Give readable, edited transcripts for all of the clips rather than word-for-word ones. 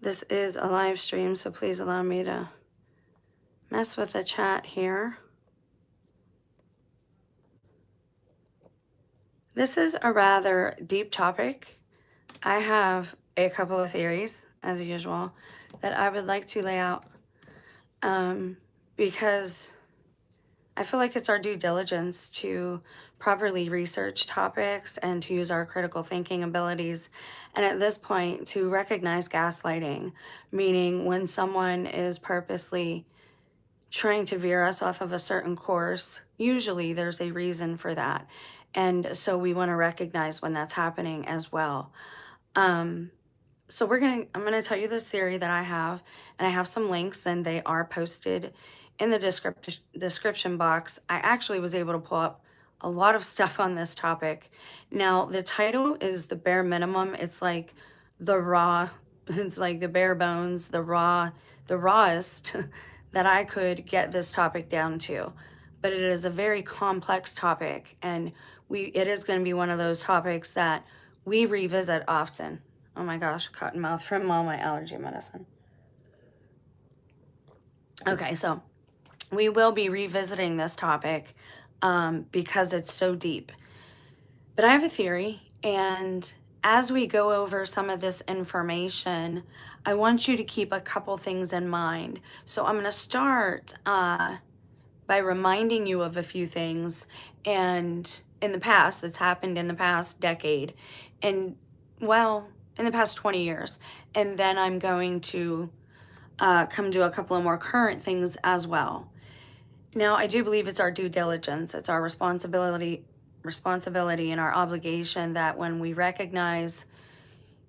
This is a live stream, so please allow me to mess with the chat here. This is a rather deep topic. I have a couple of theories, as usual, that I would like to lay out because I feel like it's our due diligence to properly research topics and to use our critical thinking abilities. And at this point, to recognize gaslighting, meaning when someone is purposely trying to veer us off of a certain course, usually there's a reason for that. And so we want to recognize when that's happening as well. So I'm gonna tell you this theory that I have, and I have some links, and they are posted in the description box. I actually was able to pull up a lot of stuff on this topic. Now, the title is the bare minimum. It's like the raw, it's like the bare bones, the rawest that I could get this topic down to. But it is a very complex topic, and it is going to be one of those topics that we revisit often. Oh my gosh, cotton mouth from all my allergy medicine. Okay, so we will be revisiting this topic because it's so deep. But I have a theory, and as we go over some of this information, I want you to keep a couple things in mind. So I'm going to start by reminding you of a few things and in the past that's happened in the past decade and well in the past 20 years, and then I'm going to come to a couple of more current things as well. Now, I do believe it's our due diligence, it's our responsibility and our obligation that when we recognize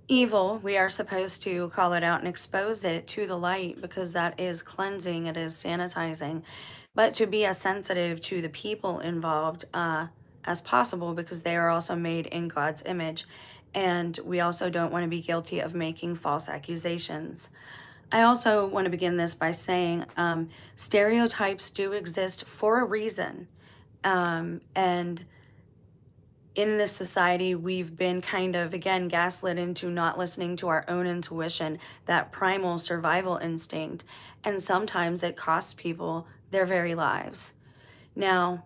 evil, we are supposed to call it out and expose it to the light, because that is cleansing, it is sanitizing. But to be as sensitive to the people involved as possible, because they are also made in God's image. And we also don't want to be guilty of making false accusations. I also want to begin this by saying stereotypes do exist for a reason. And in this society, we've been kind of, again, gaslit into not listening to our own intuition, that primal survival instinct. And sometimes it costs people their very lives. Now,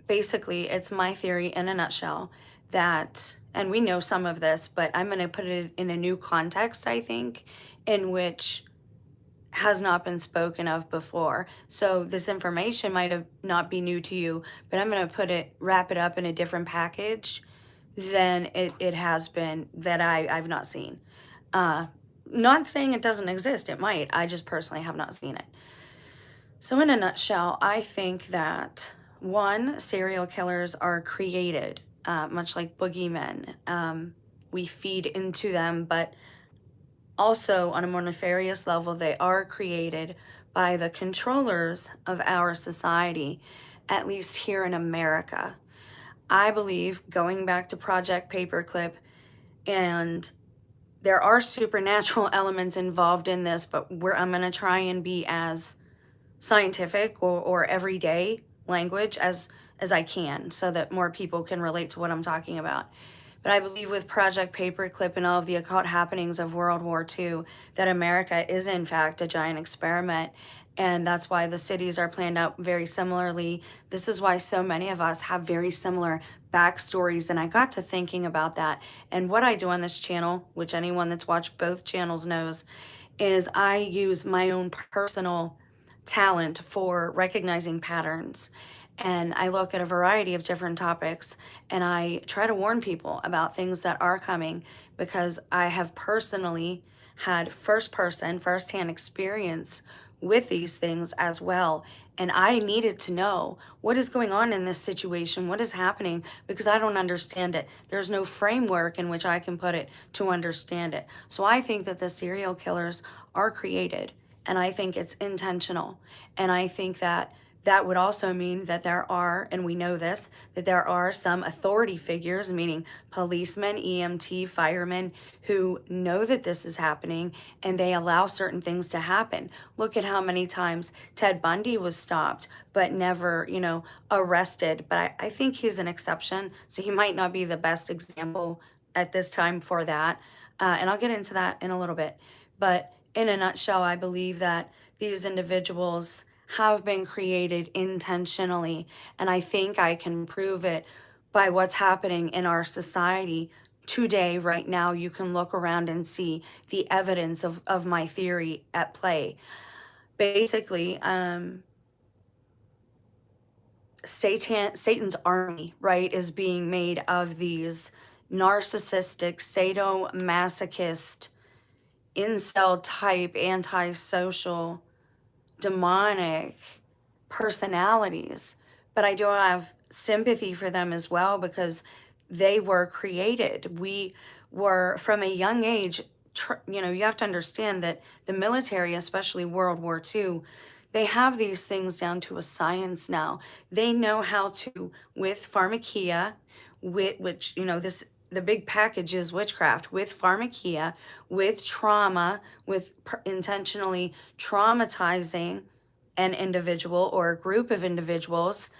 basically, it's my theory in a nutshell that, and we know some of this, but I'm going to put it in a new context, I think, in which has not been spoken of before. So this information might have not be new to you, but I'm going to wrap it up in a different package than it has been that I've not seen. Not saying it doesn't exist, it might. I just personally have not seen it. So in a nutshell, I think that one, serial killers are created, much like boogeymen. We feed into them, but also, on a more nefarious level, they are created by the controllers of our society, at least here in America. I believe, going back to Project Paperclip, and there are supernatural elements involved in this, but I'm going to try and be as scientific or everyday language as I can, so that more people can relate to what I'm talking about. But I believe with Project Paperclip and all of the occult happenings of World War II, that America is in fact a giant experiment. And that's why the cities are planned out very similarly. This is why so many of us have very similar backstories. And I got to thinking about that. And what I do on this channel, which anyone that's watched both channels knows, is I use my own personal talent for recognizing patterns. And I look at a variety of different topics, and I try to warn people about things that are coming, because I have personally had first-hand experience with these things as well. And I needed to know what is going on in this situation, what is happening, because I don't understand it. There's no framework in which I can put it to understand it. So I think that the serial killers are created, and I think it's intentional. And I think that that would also mean that there are, and we know this, that there are some authority figures, meaning policemen, EMT, firemen, who know that this is happening, and they allow certain things to happen. Look at how many times Ted Bundy was stopped, but never, arrested. But I think he's an exception, so he might not be the best example at this time for that. And I'll get into that in a little bit. But in a nutshell, I believe that these individuals have been created intentionally, and I think I can prove it by what's happening in our society today, right now. You can look around and see the evidence of my theory at play. Basically, Satan's army, right, is being made of these narcissistic, sadomasochist, incel type, antisocial, demonic personalities. But I do have sympathy for them as well, because they were created. We were, from a young age, you have to understand that the military, especially World War II, they have these things down to a science now. They know how to, with pharmakia, which, this, the big package is witchcraft, with pharmakia, with trauma, with intentionally traumatizing an individual or a group of individuals.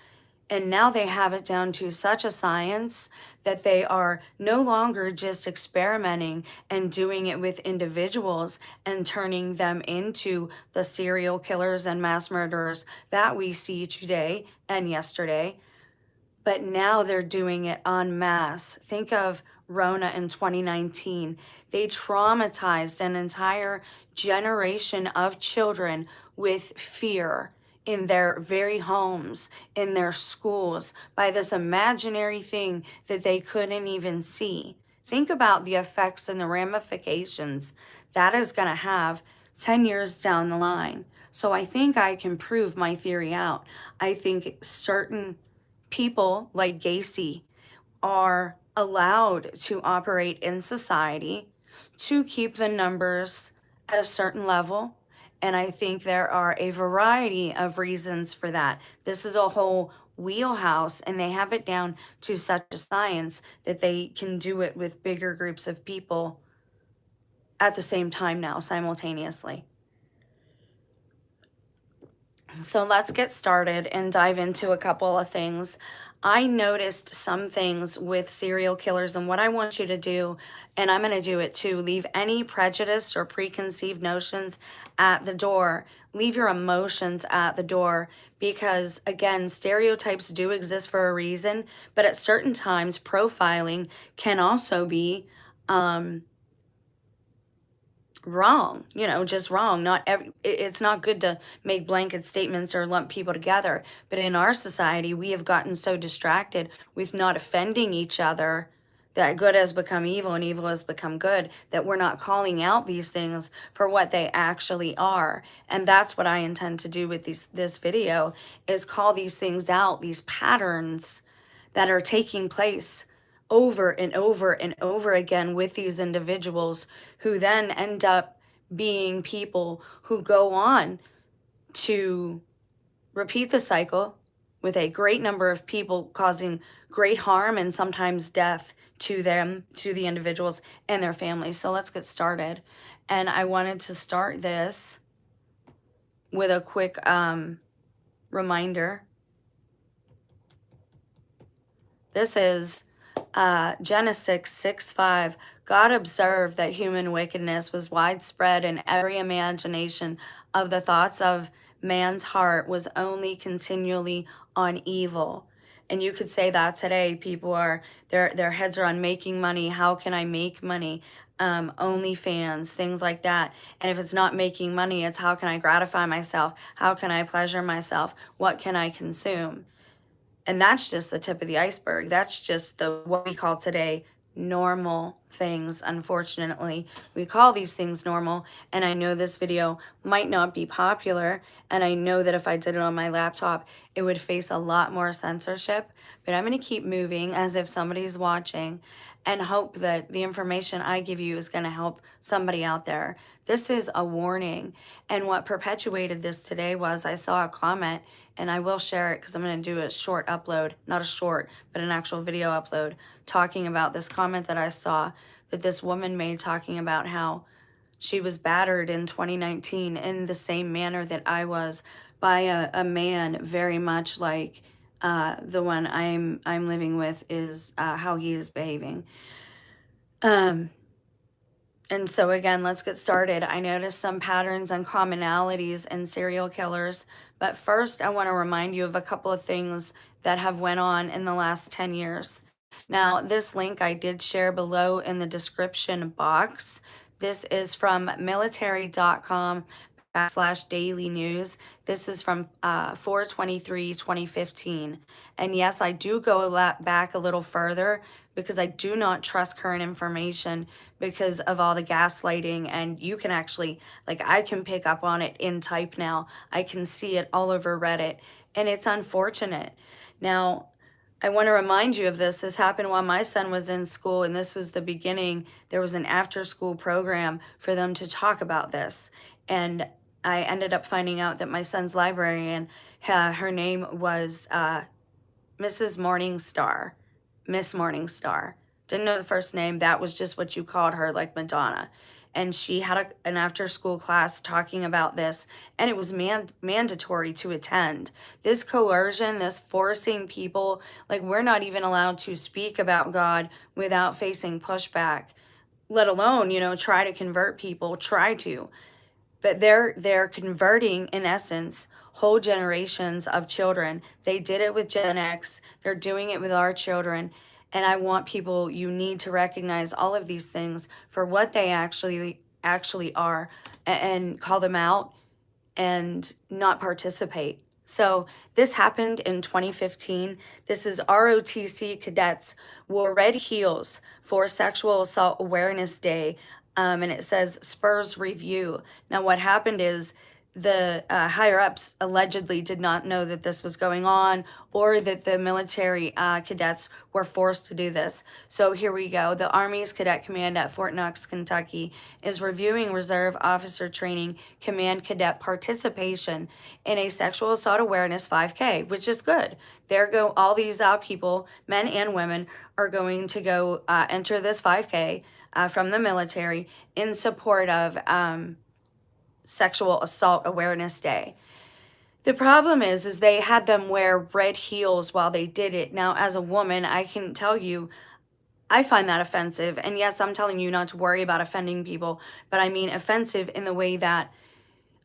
And now they have it down to such a science that they are no longer just experimenting and doing it with individuals and turning them into the serial killers and mass murderers that we see today and yesterday, but now they're doing it en masse. Think of Rona in 2019. They traumatized an entire generation of children with fear in their very homes, in their schools, by this imaginary thing that they couldn't even see. Think about the effects and the ramifications that is going to have 10 years down the line. So I think I can prove my theory out. I think certain people like Gacy are allowed to operate in society to keep the numbers at a certain level. And I think there are a variety of reasons for that. This is a whole wheelhouse, and they have it down to such a science that they can do it with bigger groups of people at the same time now, simultaneously. So let's get started and dive into a couple of things. I noticed some things with serial killers, and what I want you to do, and I'm going to do it too, leave any prejudice or preconceived notions at the door. Leave your emotions at the door, because again, stereotypes do exist for a reason, but at certain times, profiling can also be wrong, just wrong. Not every, it's not good to make blanket statements or lump people together, but in our society we have gotten so distracted with not offending each other that good has become evil and evil has become good, that we're not calling out these things for what they actually are. And that's what I intend to do with this video, is call these things out, these patterns that are taking place over and over and over again with these individuals, who then end up being people who go on to repeat the cycle with a great number of people, causing great harm and sometimes death to them, to the individuals and their families. So let's get started. And I wanted to start this with a quick reminder. This is Genesis 6:5. God observed that human wickedness was widespread, and every imagination of the thoughts of man's heart was only continually on evil. And you could say that today. People are, their heads are on making money. How can I make money? OnlyFans, things like that. And if it's not making money, it's how can I gratify myself? How can I pleasure myself? What can I consume? And that's just the tip of the iceberg. That's just what we call today normal things. Unfortunately, we call these things normal. And I know this video might not be popular, and I know that if I did it on my laptop, it would face a lot more censorship. But I'm going to keep moving as if somebody's watching, and hope that the information I give you is going to help somebody out there. This is a warning. And what perpetuated this today was, I saw a comment, and I will share it because I'm going to do a short upload, not a short, but an actual video upload, talking about this comment that I saw that this woman made, talking about how she was battered in 2019 in the same manner that I was, by a man very much like the one I'm living with, is how he is behaving. And And so again, let's get started. I noticed some patterns and commonalities in serial killers, but first I want to remind you of a couple of things that have went on in the last 10 years. Now, this link I did share below in the description box. This is from military.com/daily news. This is from 4/23/2015. And yes, I do go back a little further because I do not trust current information because of all the gaslighting. And you can actually, like, I can pick up on it in type now. I can see it all over Reddit, and it's unfortunate. Now, I want to remind you of this. This happened while my son was in school, and this was the beginning. There was an after-school program for them to talk about this. And I ended up finding out that my son's librarian, her name was Mrs. Morningstar, Miss Morningstar. Didn't know the first name. That was just what you called her, like Madonna. And she had an after-school class talking about this, and it was mandatory to attend. This coercion, this forcing people, like, we're not even allowed to speak about God without facing pushback, let alone, try to convert people, try to. But they're converting, in essence, whole generations of children. They did it with Gen X. They're doing it with our children. And I want people, you need to recognize all of these things for what they actually are, and call them out and not participate. So this happened in 2015. This is ROTC cadets wore red heels for Sexual Assault Awareness Day. And it says Spurs Review. Now, what happened is the higher ups allegedly did not know that this was going on, or that the military cadets were forced to do this. So here we go. The Army's Cadet Command at Fort Knox, Kentucky is reviewing Reserve Officer Training Command Cadet participation in a Sexual Assault Awareness 5K, which is good. There go all these people, men and women, are going to go enter this 5K from the military in support of Sexual Assault Awareness Day. The problem is they had them wear red heels while they did it. Now, as a woman, I can tell you, I find that offensive. And yes, I'm telling you not to worry about offending people, but I mean offensive in the way that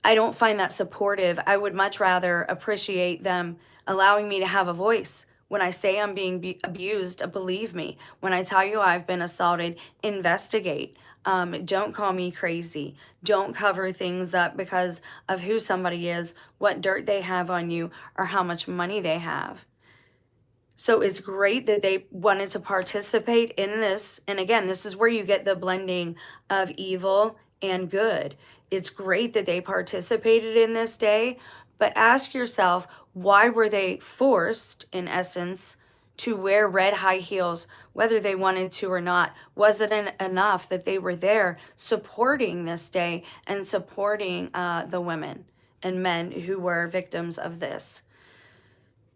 I don't find that supportive. I would much rather appreciate them allowing me to have a voice. When I say I'm being abused, believe me. When I tell you I've been assaulted, investigate. Don't call me crazy. Don't cover things up because of who somebody is, what dirt they have on you, or how much money they have. So it's great that they wanted to participate in this. And again, this is where you get the blending of evil and good. It's great that they participated in this day, but ask yourself, why were they forced, in essence, to wear red high heels, whether they wanted to or not? Was it enough that they were there supporting this day and supporting the women and men who were victims of this?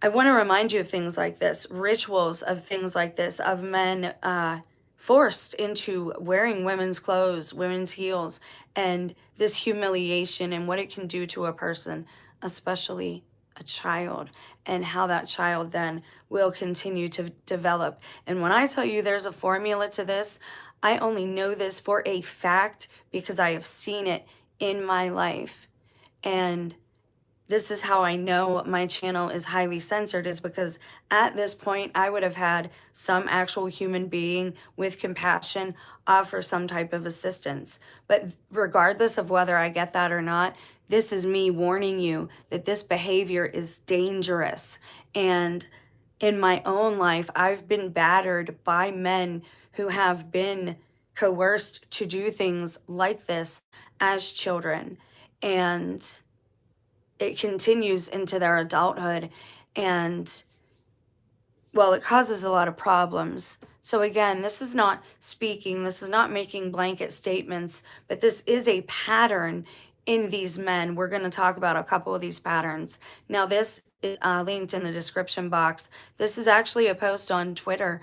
I want to remind you of things like this, rituals of things like this, of men forced into wearing women's clothes, women's heels, and this humiliation and what it can do to a person, especially a child, and how that child then will continue to develop. And when I tell you there's a formula to this, I only know this for a fact because I have seen it in my life. And this is how I know my channel is highly censored, is because at this point I would have had some actual human being with compassion offer some type of assistance. But regardless of whether I get that or not, this is me warning you that this behavior is dangerous. And in my own life, I've been battered by men who have been coerced to do things like this as children. And it continues into their adulthood, and well, it causes a lot of problems. So again, this is not speaking, this is not making blanket statements, but this is a pattern in these men. We're going to talk about a couple of these patterns. Now, this is linked in the description box. This is actually a post on Twitter,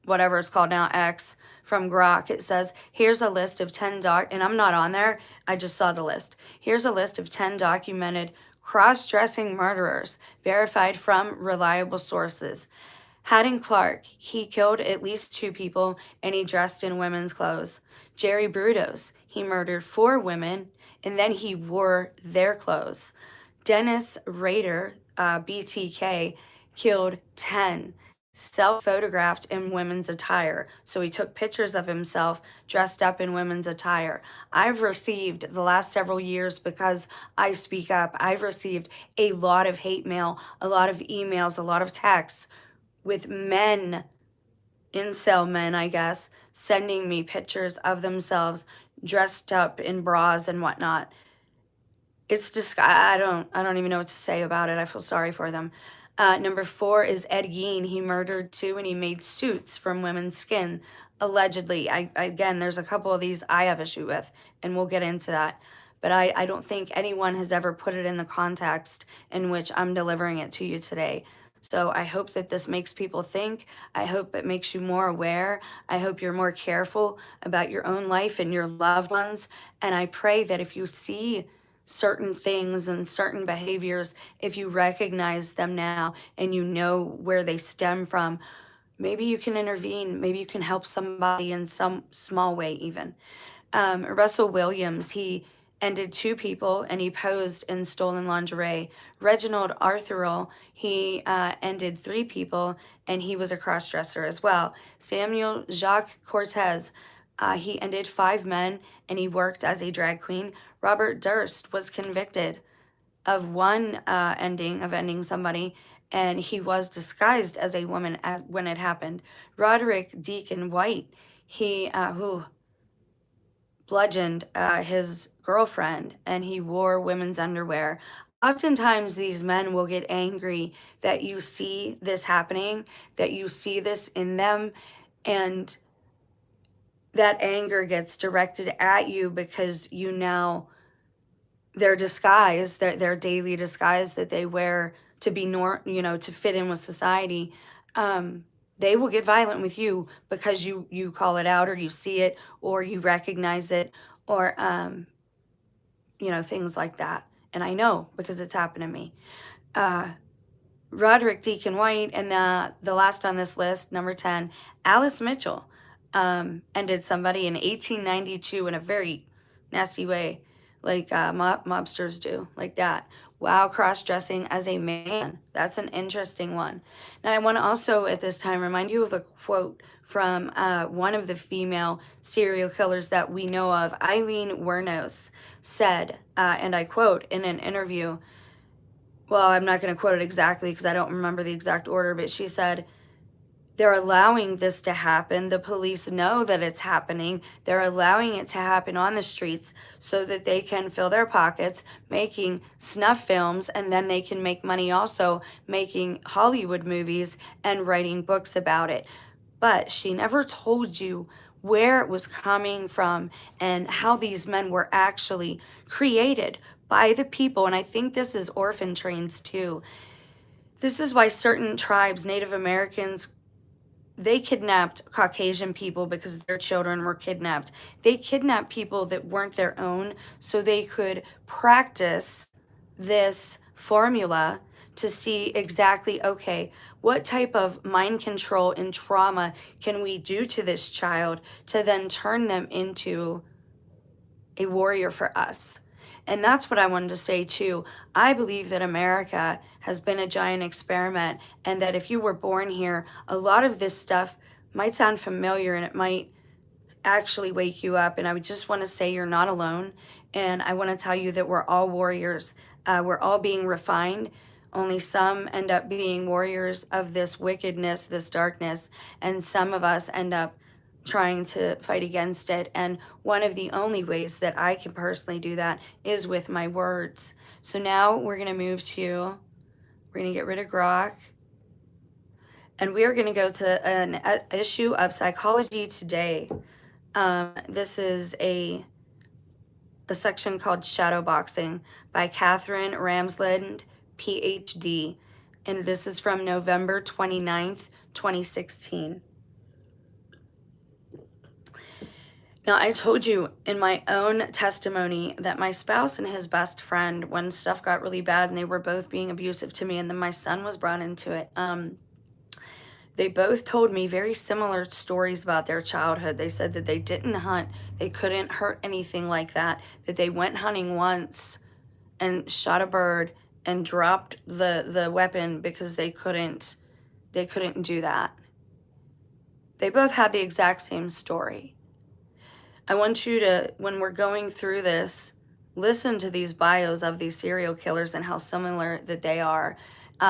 whatever it's called now, X, from Grok. It says, here's a list of 10 and I'm not on there, I just saw the list. Here's a list of 10 documented cross-dressing murderers verified from reliable sources. Haddon Clark, he killed at least 2 people and he dressed in women's clothes. Jerry Brudos, he murdered 4 women and then he wore their clothes. Dennis Rader, BTK, killed 10, self-photographed in women's attire. So he took pictures of himself dressed up in women's attire. I've received the last several years, because I speak up, I've received a lot of hate mail, a lot of emails, a lot of texts with men, incel men, I guess, sending me pictures of themselves dressed up in bras and whatnot. It's I don't even know what to say about it. I feel sorry for them. Number 4 is Ed Gein. He murdered 2 and he made suits from women's skin, allegedly. Again, there's a couple of these I have issue with, and we'll get into that. But I don't think anyone has ever put it in the context in which I'm delivering it to you today. So I hope that this makes people think. I hope it makes you more aware. I hope you're more careful about your own life and your loved ones. And I pray that if you see certain things and certain behaviors, if you recognize them now and you know where they stem from, maybe you can intervene. Maybe you can help somebody in some small way, even. Russell Williams, he ended 2 people and he posed in stolen lingerie. Reginald Arthurl, he ended 3 people and he was a cross-dresser as well. Samuel Jacques Cortez, he ended 5 men and he worked as a drag queen. Robert Durst was convicted of one ending somebody, and he was disguised as a woman as when it happened. Roderick Deacon White, he bludgeoned his girlfriend and he wore women's underwear. Oftentimes, these men will get angry that you see this happening, that you see this in them, and that anger gets directed at you because you now, their disguise, their daily disguise that they wear to be to fit in with society, they will get violent with you because you call it out or you see it or you recognize it or things like that. And I know because it's happened to me. Roderick Deacon White, and the last on this list, number 10, Alice Mitchell, ended somebody in 1892 in a very nasty way, like mobsters do, like that. Wow, cross-dressing as a man. That's an interesting one. Now, I want to also at this time remind you of a quote from one of the female serial killers that we know of. Eileen Wuornos said, and I quote in an interview, well, I'm not going to quote it exactly because I don't remember the exact order, but she said, they're allowing this to happen. The police know that it's happening. They're allowing it to happen on the streets so that they can fill their pockets making snuff films, and then they can make money also making Hollywood movies and writing books about it. But she never told you where it was coming from and how these men were actually created by the people. And I think this is orphan trains too. This is why certain tribes, Native Americans, they kidnapped Caucasian people because their children were kidnapped. They kidnapped people that weren't their own so they could practice this formula to see exactly, okay, what type of mind control and trauma can we do to this child to then turn them into a warrior for us. And that's what I wanted to say too. I believe that America has been a giant experiment, and that if you were born here, a lot of this stuff might sound familiar and it might actually wake you up. And I would just want to say you're not alone. And I want to tell you that we're all warriors. We're all being refined. Only some end up being warriors of this wickedness, this darkness, and some of us end up trying to fight against it. And one of the only ways that I can personally do that is with my words. So now we're going to we're going to get rid of Grok. And we are going to go to an issue of Psychology Today. This is a section called Shadowboxing by Catherine Ramsland, PhD. And this is from November 29th, 2016. Now, I told you in my own testimony that my spouse and his best friend, when stuff got really bad and they were both being abusive to me, and then my son was brought into it, They both told me very similar stories about their childhood. They said that they didn't hunt, they couldn't hurt anything like that they went hunting once and shot a bird and dropped the weapon because they couldn't do that. They both had the exact same story. I want you to, when we're going through this, listen to these bios of these serial killers and how similar that they are.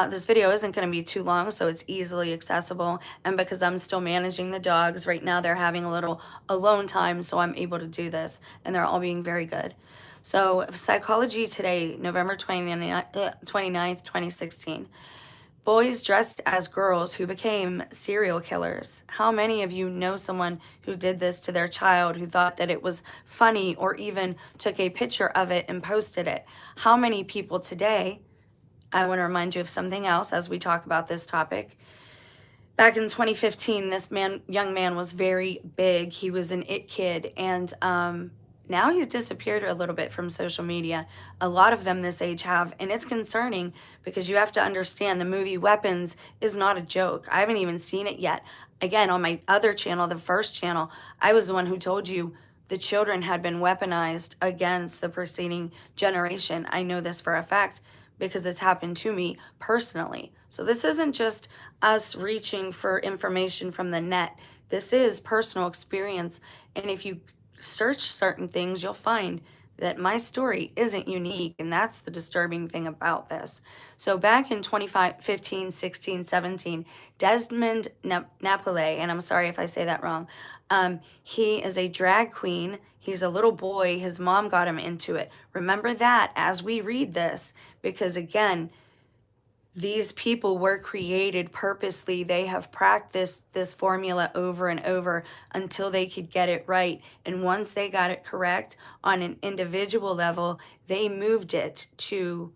This video isn't going to be too long, so it's easily accessible. And because I'm still managing the dogs right now, they're having a little alone time, so I'm able to do this. And they're all being very good. So Psychology Today, November 29th, 2016. Boys dressed as girls who became serial killers. How many of you know someone who did this to their child, who thought that it was funny or even took a picture of it and posted it? How many people today, I want to remind you of something else as we talk about this topic. Back in 2015, this young man was very big. He was an it kid, and now he's disappeared a little bit from social media. A lot of them this age have, and it's concerning because you have to understand the movie Weapons is not a joke. I haven't even seen it yet. Again, on my other channel, the first channel, I was the one who told you the children had been weaponized against the preceding generation. I know this for a fact because it's happened to me personally. So this isn't just us reaching for information from the net. This is personal experience. And if you search certain things, you'll find that my story isn't unique, and that's the disturbing thing about this. So back in 2015, 16, 17, Desmond Napoli, and I'm sorry if I say that wrong, he is a drag queen. He's a little boy. His mom got him into it. Remember that as we read this, because again, these people were created purposely. They have practiced this formula over and over until they could get it right. And once they got it correct on an individual level, they moved it to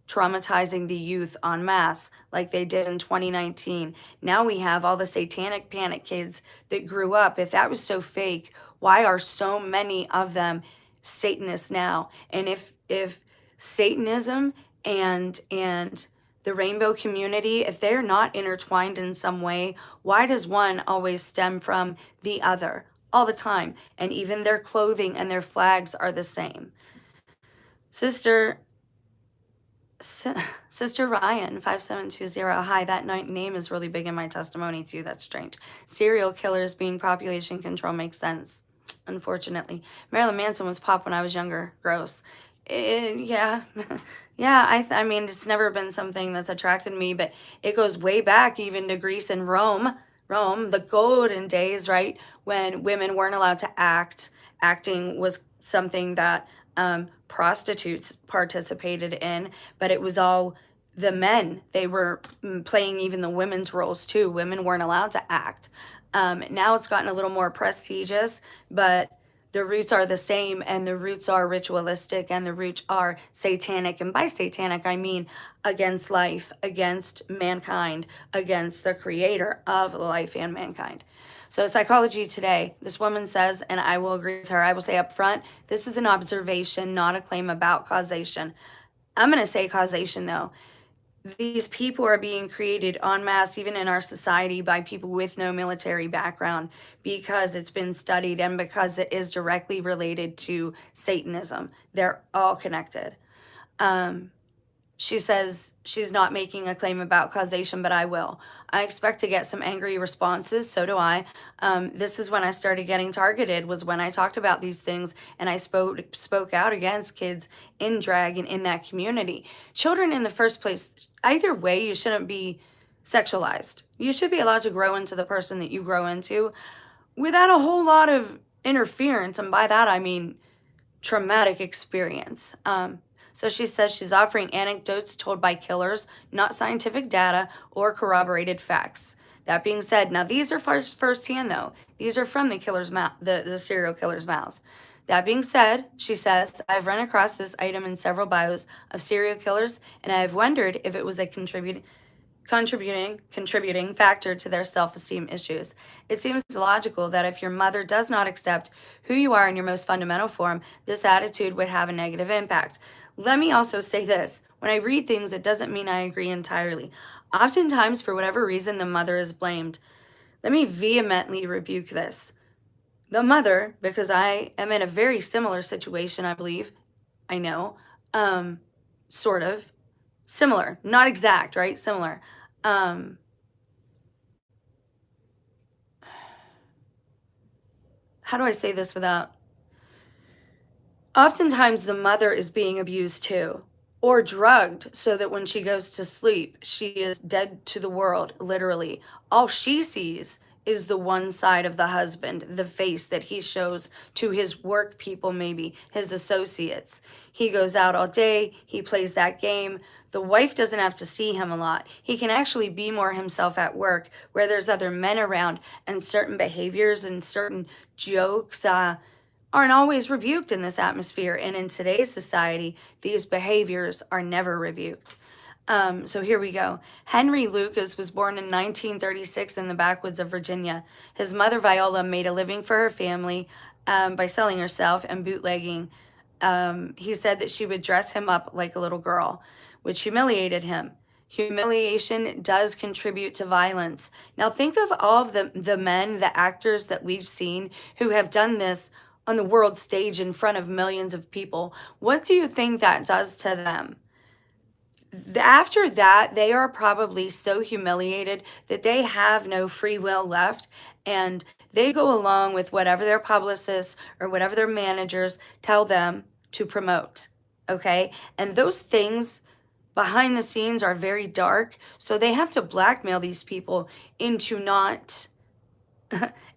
traumatizing the youth en masse like they did in 2019. Now we have all the satanic panic kids that grew up. If that was so fake, why are so many of them Satanists now? And if Satanism and the rainbow community, if they're not intertwined in some way, why does one always stem from the other all the time? And even their clothing and their flags are the same. Sister Ryan 5720, hi, that name is really big in my testimony too. That's strange. Serial killers being population control makes sense. Unfortunately, Marilyn Manson was pop when I was younger. Gross. Yeah. Yeah, I mean, it's never been something that's attracted me, but it goes way back even to Greece and Rome, the golden days, right? When women weren't allowed to act. Acting was something that prostitutes participated in, but it was all the men. They were playing even the women's roles too. Women weren't allowed to act. Now it's gotten a little more prestigious, but the roots are the same, and the roots are ritualistic, and the roots are satanic. And by satanic, I mean against life, against mankind, against the creator of life and mankind. So Psychology Today, this woman says, and I will agree with her, I will say up front, this is an observation, not a claim about causation. I'm going to say causation, though. These people are being created en masse, even in our society, by people with no military background, because it's been studied and because it is directly related to Satanism. They're all connected. She says she's not making a claim about causation, but I will. I expect to get some angry responses. So do I. This is when I started getting targeted, was when I talked about these things and I spoke out against kids in drag and in that community. Children in the first place, either way, you shouldn't be sexualized. You should be allowed to grow into the person that you grow into without a whole lot of interference. And by that, I mean traumatic experience. So she says she's offering anecdotes told by killers, not scientific data or corroborated facts. That being said, now these are firsthand though. These are from the killer's mouth, the serial killer's mouths. That being said, she says, I've run across this item in several bios of serial killers, and I've wondered if it was a contributing factor to their self-esteem issues. It seems logical that if your mother does not accept who you are in your most fundamental form, this attitude would have a negative impact. Let me also say this. When I read things, it doesn't mean I agree entirely. Oftentimes, for whatever reason, the mother is blamed. Let me vehemently rebuke this. The mother, because I am in a very similar situation, I believe, I know, sort of, similar, not exact, right? Similar. Um, how do I say this without? Oftentimes, the mother is being abused too, or drugged so that when she goes to sleep, she is dead to the world, literally. All she sees is the one side of the husband, the face that he shows to his work people, maybe his associates. He goes out all day, he plays that game. The wife doesn't have to see him a lot. He can actually be more himself at work where there's other men around, and certain behaviors and certain jokes aren't always rebuked in this atmosphere. And in today's society, these behaviors are never rebuked. So here we go. Henry Lucas was born in 1936 in the backwoods of Virginia. His mother, Viola, made a living for her family by selling herself and bootlegging. He said that she would dress him up like a little girl, which humiliated him. Humiliation does contribute to violence. Now think of all of the men, the actors that we've seen who have done this on the world stage in front of millions of people. What do you think that does to them? After that, they are probably so humiliated that they have no free will left, and they go along with whatever their publicists or whatever their managers tell them to promote. Okay? And those things behind the scenes are very dark, so they have to blackmail these people into not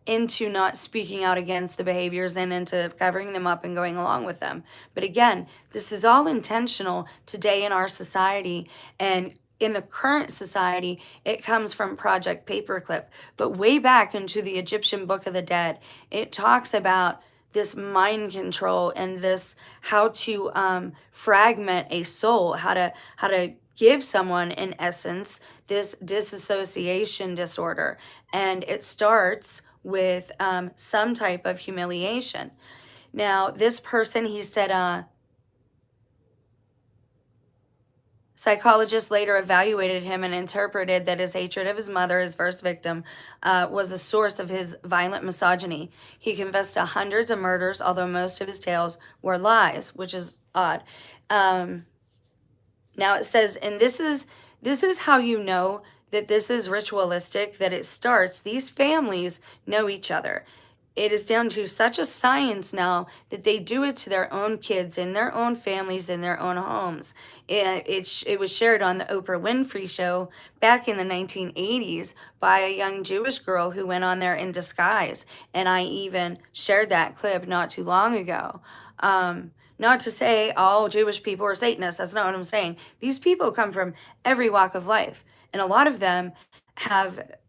into not speaking out against the behaviors and into covering them up and going along with them. But again, this is all intentional today in our society, and in the current society, it comes from Project Paperclip. But way back into the Egyptian Book of the Dead, it talks about this mind control and this how to fragment a soul, how to give someone, in essence, this disassociation disorder. And it starts with some type of humiliation. Now, this person, he said, psychologists later evaluated him and interpreted that his hatred of his mother, his first victim, was a source of his violent misogyny. He confessed to hundreds of murders, although most of his tales were lies, which is odd. Now it says, and this is how you know that this is ritualistic, that it starts, these families know each other. It is down to such a science now that they do it to their own kids, in their own families, in their own homes. It was shared on the Oprah Winfrey Show back in the 1980s by a young Jewish girl who went on there in disguise. And I even shared that clip not too long ago. Not to say all Jewish people are Satanists. That's not what I'm saying. These people come from every walk of life, and a lot of them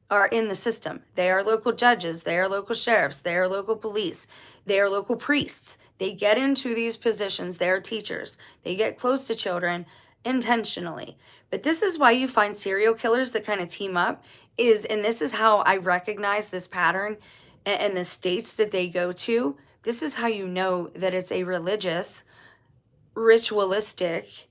are in the system. They are local judges, they are local sheriffs, they are local police, they are local priests. They get into these positions, they are teachers. They get close to children intentionally. But this is why you find serial killers that kind of team up, and this is how I recognize this pattern and the states that they go to. This is how you know that it's a religious, ritualistic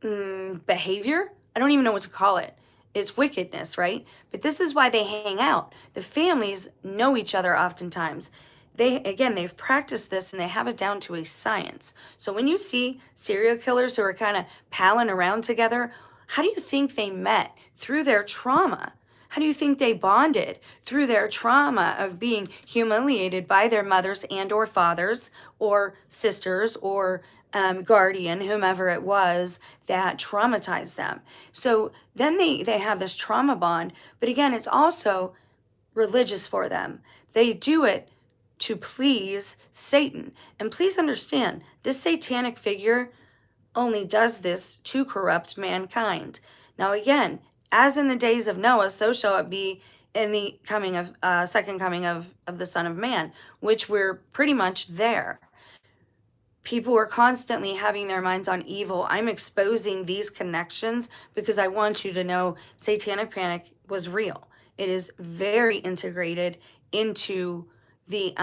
behavior. I don't even know what to call it. It's wickedness, right? But this is why they hang out. The families know each other oftentimes. They've practiced this and they have it down to a science. So when you see serial killers who are kind of palling around together, how do you think they met? Through their trauma. How do you think they bonded? Through their trauma of being humiliated by their mothers and or fathers or sisters or guardian, whomever it was that traumatized them. So then they have this trauma bond, but again, it's also religious for them. They do it to please Satan. And please understand, this satanic figure only does this to corrupt mankind. Now again, as in the days of Noah, so shall it be in the second coming of the Son of Man, which we're pretty much there. people are constantly having their minds on evil. I'm exposing these connections because I want you to know satanic panic was real. It is very integrated into the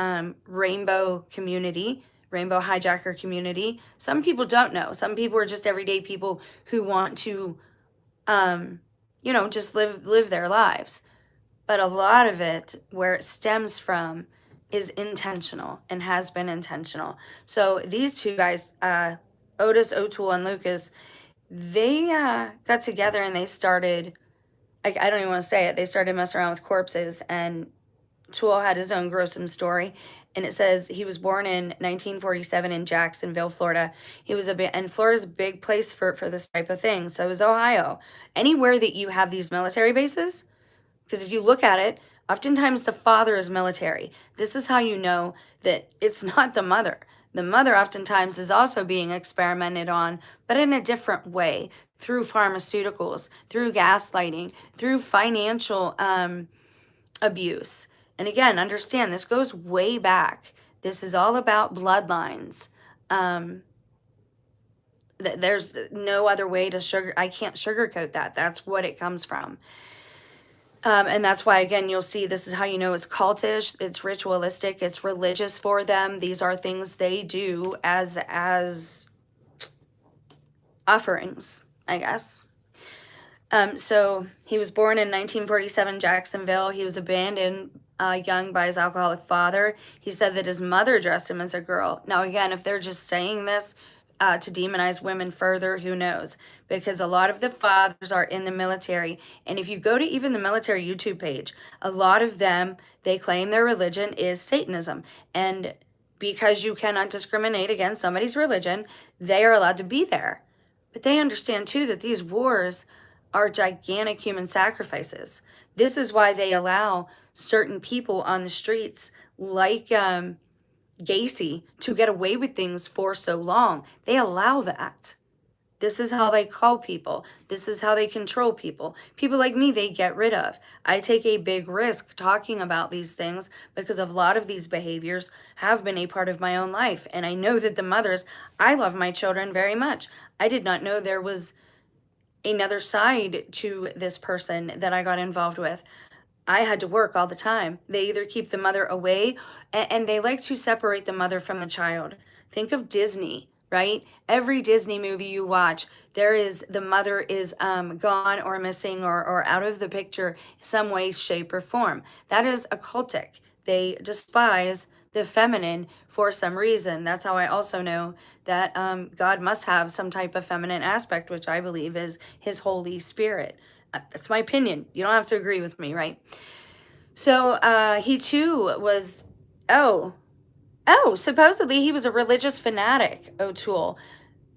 rainbow community, rainbow hijacker community. Some people don't know. Some people are just everyday people who want to, just live their lives. But a lot of it, where it stems from, is intentional and has been intentional. So these two guys, Otis O'Toole and Lucas, they got together and they started, I don't even want to say it, they started messing around with corpses. And Toole had his own gruesome story. And it says he was born in 1947 in Jacksonville, Florida. He was and Florida's a big place for this type of thing. So is Ohio. Anywhere that you have these military bases, because if you look at it, oftentimes the father is military. This is how you know that it's not the mother. The mother oftentimes is also being experimented on, but in a different way, through pharmaceuticals, through gaslighting, through financial abuse. And again, understand this goes way back. This is all about bloodlines. There's no other way to I can't sugarcoat that. That's what it comes from. And that's why, again, you'll see this is how you know it's cultish, it's ritualistic, it's religious for them. These are things they do as offerings, I guess. So he was born in 1947, Jacksonville. He was abandoned young by his alcoholic father. He said that his mother dressed him as a girl. Now, again, if they're just saying this to demonize women further, who knows? Because a lot of the fathers are in the military. And if you go to even the military YouTube page, a lot of them, they claim their religion is Satanism. And because you cannot discriminate against somebody's religion, they are allowed to be there. But they understand, too, that these wars are gigantic human sacrifices. This is why they allow certain people on the streets like Gacy to get away with things for so long. They allow that. This is how they call people. This is how they control people. People like me, they get rid of. I take a big risk talking about these things because a lot of these behaviors have been a part of my own life. And I know that the mothers, I love my children very much. I did not know there was another side to this person that I got involved with. I had to work all the time. They either keep the mother away, and they like to separate the mother from the child. Think of Disney, right? Every Disney movie you watch, the mother is gone or missing or out of the picture some way, shape, or form. That is occultic. They despise the feminine for some reason. That's how I also know that God must have some type of feminine aspect, which I believe is his Holy Spirit. That's my opinion. You don't have to agree with me, right? So he too was, supposedly he was a religious fanatic, O'Toole.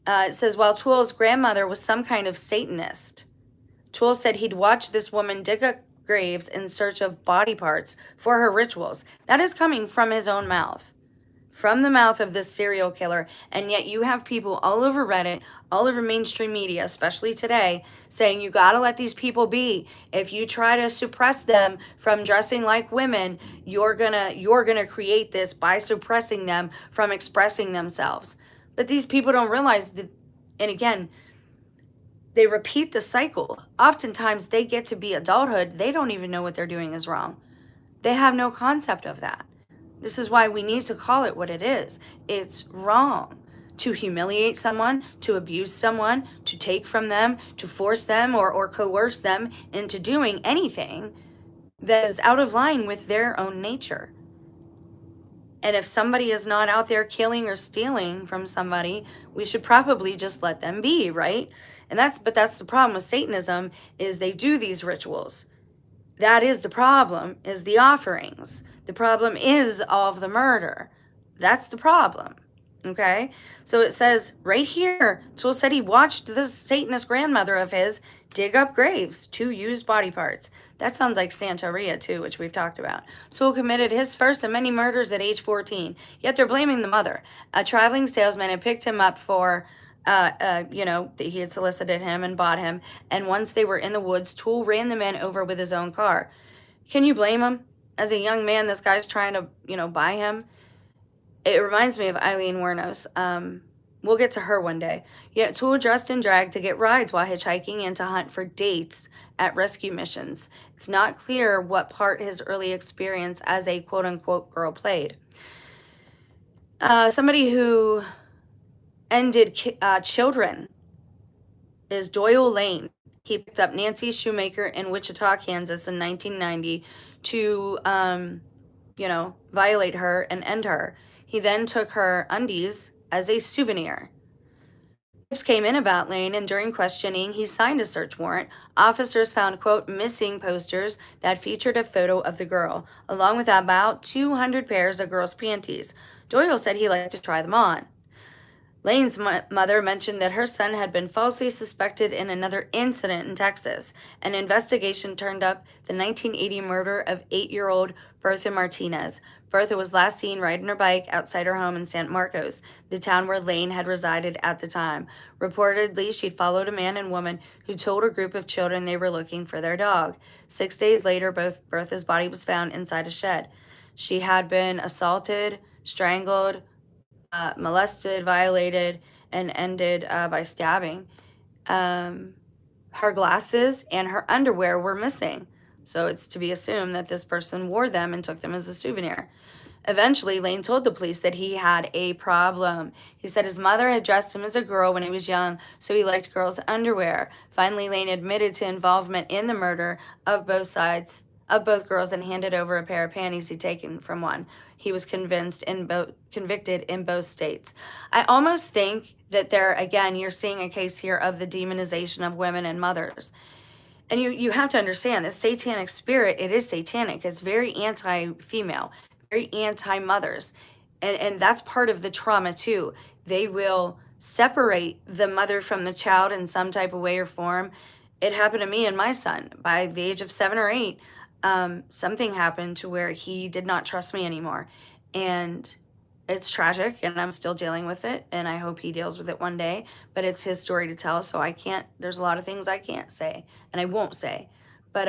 It says, while Toole's grandmother was some kind of Satanist. Toole said he'd watch this woman dig up graves in search of body parts for her rituals. That is coming from his own mouth. From the mouth of this serial killer. And yet you have people all over Reddit, all over mainstream media, especially today, saying you got to let these people be. If you try to suppress them from dressing like women, you're gonna create this by suppressing them from expressing themselves. But these people don't realize that, and again, they repeat the cycle. Oftentimes they get to be adulthood, they don't even know what they're doing is wrong. They have no concept of that. This is why we need to call it what it is. It's wrong to humiliate someone, to abuse someone, to take from them, to force them or coerce them into doing anything that is out of line with their own nature. And if somebody is not out there killing or stealing from somebody, we should probably just let them be, right? But that's the problem with Satanism, is they do these rituals. That is the problem, is the offerings. The problem is all of the murder. That's the problem, okay? So it says right here, Toole said he watched this Satanist grandmother of his dig up graves to use body parts. That sounds like Santeria too, which we've talked about. Toole committed his first of many murders at age 14, yet they're blaming the mother. A traveling salesman had picked him up for he had solicited him and bought him. And once they were in the woods, Toole ran the men over with his own car. Can you blame him? As a young man, this guy's trying to, buy him. It reminds me of Eileen Wuornos. We'll get to her one day. Yet Toole dressed in drag to get rides while hitchhiking and to hunt for dates at rescue missions. It's not clear what part his early experience as a quote-unquote girl played. Somebody who ended children is Doyle Lane. He picked up Nancy Shoemaker in Wichita, Kansas in 1990 to, violate her and end her. He then took her undies as a souvenir. Tips came in about Lane, and during questioning, he signed a search warrant. Officers found, quote, missing posters that featured a photo of the girl, along with about 200 pairs of girls' panties. Doyle said he liked to try them on. Lane's mother mentioned that her son had been falsely suspected in another incident in Texas. An investigation turned up the 1980 murder of 8-year-old Bertha Martinez. Bertha was last seen riding her bike outside her home in San Marcos, the town where Lane had resided at the time. Reportedly, she'd followed a man and woman who told a group of children they were looking for their dog. 6 days later, Bertha's body was found inside a shed. She had been assaulted, strangled, molested, violated, and ended by stabbing. Her glasses and her underwear were missing, so it's to be assumed that this person wore them and took them as a souvenir. Eventually, Lane told the police that he had a problem. He said his mother had dressed him as a girl when he was young, so he liked girls' underwear. Finally, Lane admitted to involvement in the murder of both girls and handed over a pair of panties he'd taken from one. He was convicted in both states. I almost think that you're seeing a case here of the demonization of women and mothers. And you have to understand, this satanic spirit, it is satanic. It's very anti-female, very anti-mothers. And that's part of the trauma too. They will separate the mother from the child in some type of way or form. It happened to me and my son. By the age of 7 or 8, something happened to where he did not trust me anymore. And it's tragic, and I'm still dealing with it, and I hope he deals with it one day, but it's his story to tell, so there's a lot of things I can't say, and I won't say. But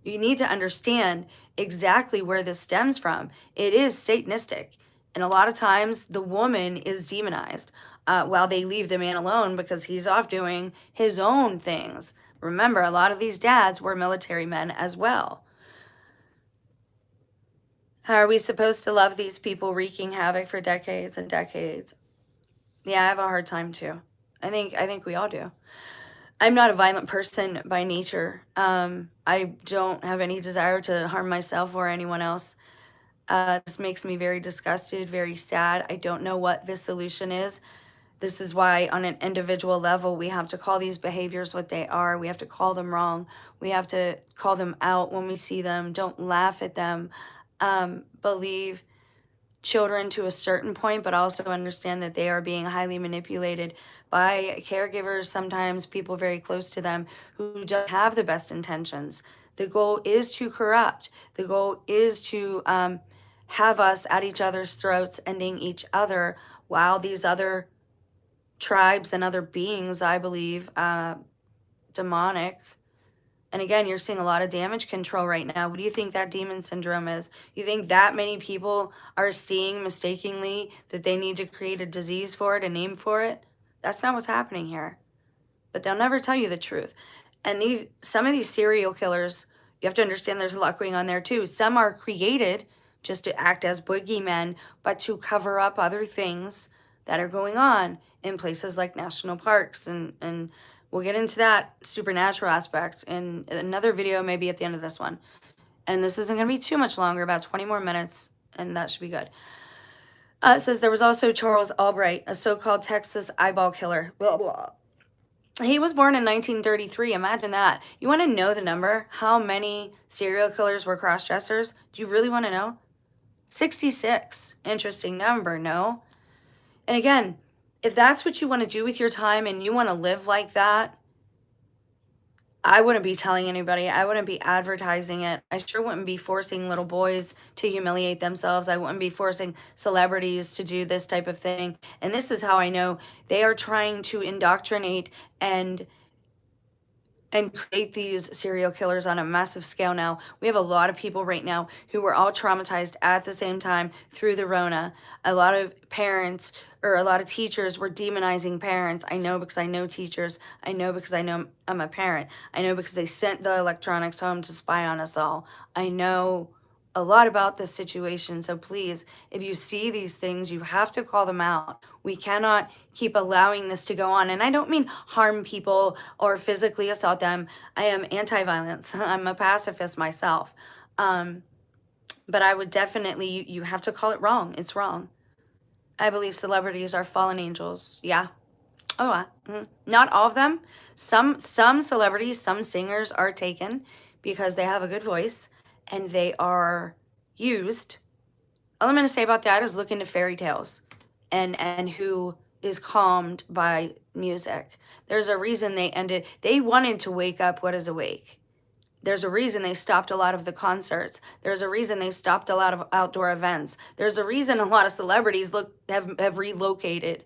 you need to understand exactly where this stems from. It is satanistic, and a lot of times the woman is demonized while they leave the man alone because he's off doing his own things. Remember, a lot of these dads were military men as well. How are we supposed to love these people wreaking havoc for decades and decades? Yeah, I have a hard time too. I think we all do. I'm not a violent person by nature. I don't have any desire to harm myself or anyone else. This makes me very disgusted, very sad. I don't know what the solution is. This is why on an individual level, we have to call these behaviors what they are. We have to call them wrong. We have to call them out when we see them. Don't laugh at them. Believe children to a certain point, but also understand that they are being highly manipulated by caregivers, sometimes people very close to them who don't have the best intentions. The goal is to corrupt. The goal is to have us at each other's throats, ending each other, while these other tribes and other beings, I believe, demonic. And again, you're seeing a lot of damage control right now. What do you think that demon syndrome is? You think that many people are seeing mistakenly that they need to create a disease for it, a name for it? That's not what's happening here. But they'll never tell you the truth. And some of these serial killers, you have to understand there's a lot going on there too. Some are created just to act as boogeymen, but to cover up other things that are going on in places like national parks, and we'll get into that supernatural aspect in another video, maybe at the end of this one. And this isn't going to be too much longer, about 20 more minutes, and that should be good. It says there was also Charles Albright, a so-called Texas eyeball killer. Blah, blah. He was born in 1933. Imagine that. You want to know the number? How many serial killers were cross-dressers? Do you really want to know? 66. Interesting number, no? And again, if that's what you want to do with your time and you want to live like that, I wouldn't be telling anybody. I wouldn't be advertising it. I sure wouldn't be forcing little boys to humiliate themselves. I wouldn't be forcing celebrities to do this type of thing. And this is how I know they are trying to indoctrinate and and create these serial killers on a massive scale now. We have a lot of people right now who were all traumatized at the same time through the Rona. A lot of parents or a lot of teachers were demonizing parents. I know because I know teachers. I know because I know I'm a parent. I know because they sent the electronics home to spy on us all. I know a lot about this situation. So please, if you see these things, you have to call them out. We cannot keep allowing this to go on. And I don't mean harm people or physically assault them. I am anti-violence. I'm a pacifist myself. But I would definitely, you have to call it wrong. It's wrong. I believe celebrities are fallen angels. Yeah. Oh, not all of them. Some celebrities, some singers are taken because they have a good voice and they are used. All I'm going to say about that is look into fairy tales and who is calmed by music. There's a reason they wanted to wake up what is awake. There's a reason they stopped a lot of the concerts. There's a reason they stopped a lot of outdoor events. There's a reason a lot of celebrities have relocated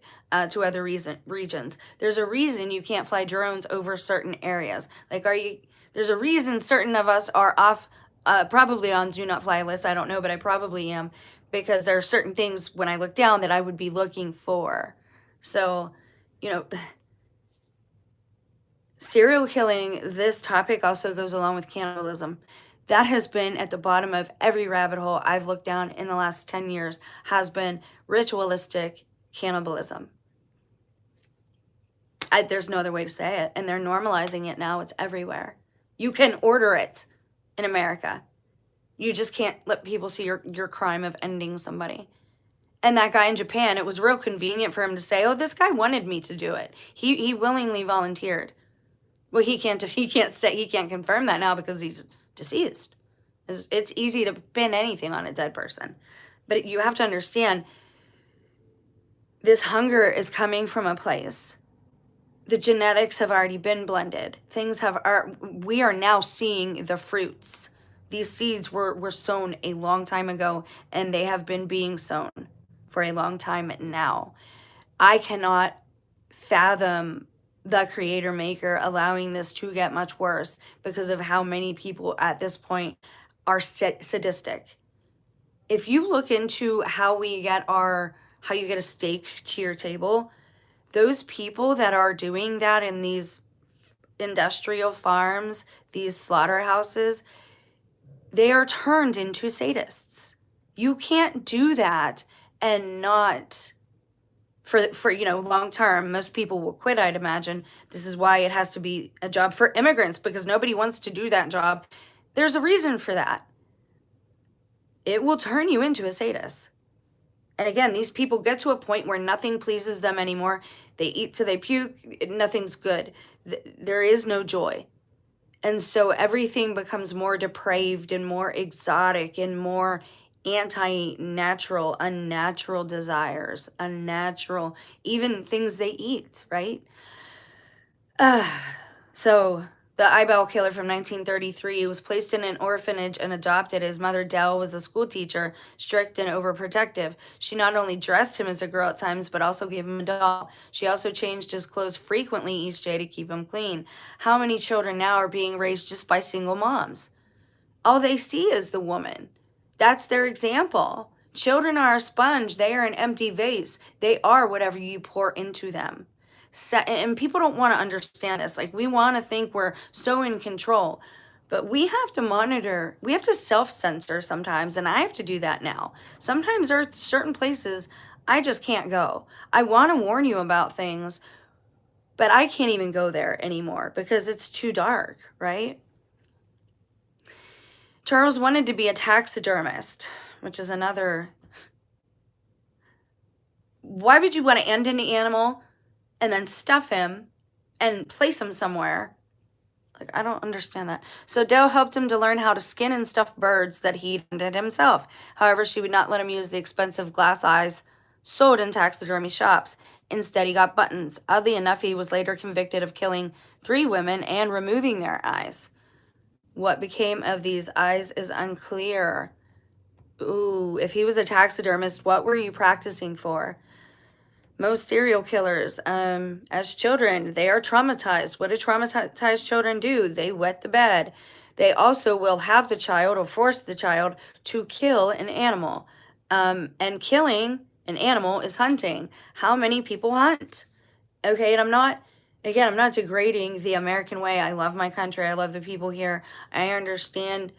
to other regions. There's a reason you can't fly drones over certain areas. Like, there's a reason certain of us are off, probably on do not fly list. I don't know, but I probably am, because there are certain things when I look down that I would be looking for. So, you know, serial killing, this topic also goes along with cannibalism. That has been at the bottom of every rabbit hole I've looked down in the last 10 years, has been ritualistic cannibalism. There's no other way to say it. And they're normalizing it now. It's everywhere. You can order it in America. You just can't let people see your crime of ending somebody. And that guy in Japan, it was real convenient for him to say, oh, this guy wanted me to do it. He willingly volunteered. Well, he can't confirm that now because he's deceased. It's easy to pin anything on a dead person. But you have to understand, this hunger is coming from a place. The genetics have already been blended. We are now seeing the fruits. These seeds were sown a long time ago, and they have been being sown for a long time now. I cannot fathom the creator maker allowing this to get much worse because of how many people at this point are sadistic. If you look into how you get a steak to your table, those people that are doing that in these industrial farms, these slaughterhouses, they are turned into sadists. You can't do that and not for long term. Most people will quit, I'd imagine. This is why it has to be a job for immigrants, because nobody wants to do that job. There's a reason for that. It will turn you into a sadist. And again, these people get to a point where nothing pleases them anymore. They eat till they puke. Nothing's good. There is no joy. And so everything becomes more depraved and more exotic and more anti-natural, unnatural desires, unnatural, even things they eat, right? So the eyeball killer from 1933 was placed in an orphanage and adopted. His mother, Dell, was a school teacher, strict and overprotective. She not only dressed him as a girl at times, but also gave him a doll. She also changed his clothes frequently each day to keep him clean. How many children now are being raised just by single moms? All they see is the woman. That's their example. Children are a sponge. They are an empty vase. They are whatever you pour into them. And people don't want to understand this. Like, we want to think we're so in control, but we have to monitor. We have to self-censor sometimes, and I have to do that now. Sometimes there are certain places I just can't go. I want to warn you about things, but I can't even go there anymore because it's too dark, right? Charles wanted to be a taxidermist, which is another. Why would you want to end an animal and then stuff him and place him somewhere? Like, I don't understand that. So Dale helped him to learn how to skin and stuff birds that he did himself. However, she would not let him use the expensive glass eyes sold in taxidermy shops. Instead, he got buttons. Oddly enough, he was later convicted of killing 3 women and removing their eyes. What became of these eyes is unclear. Ooh, if he was a taxidermist, what were you practicing for? Most serial killers, as children, they are traumatized. What do traumatized children do? They wet the bed. They also will have the child or force the child to kill an animal. And killing an animal is hunting. How many people hunt? Okay, and I'm not degrading the American way. I love my country. I love the people here. I understand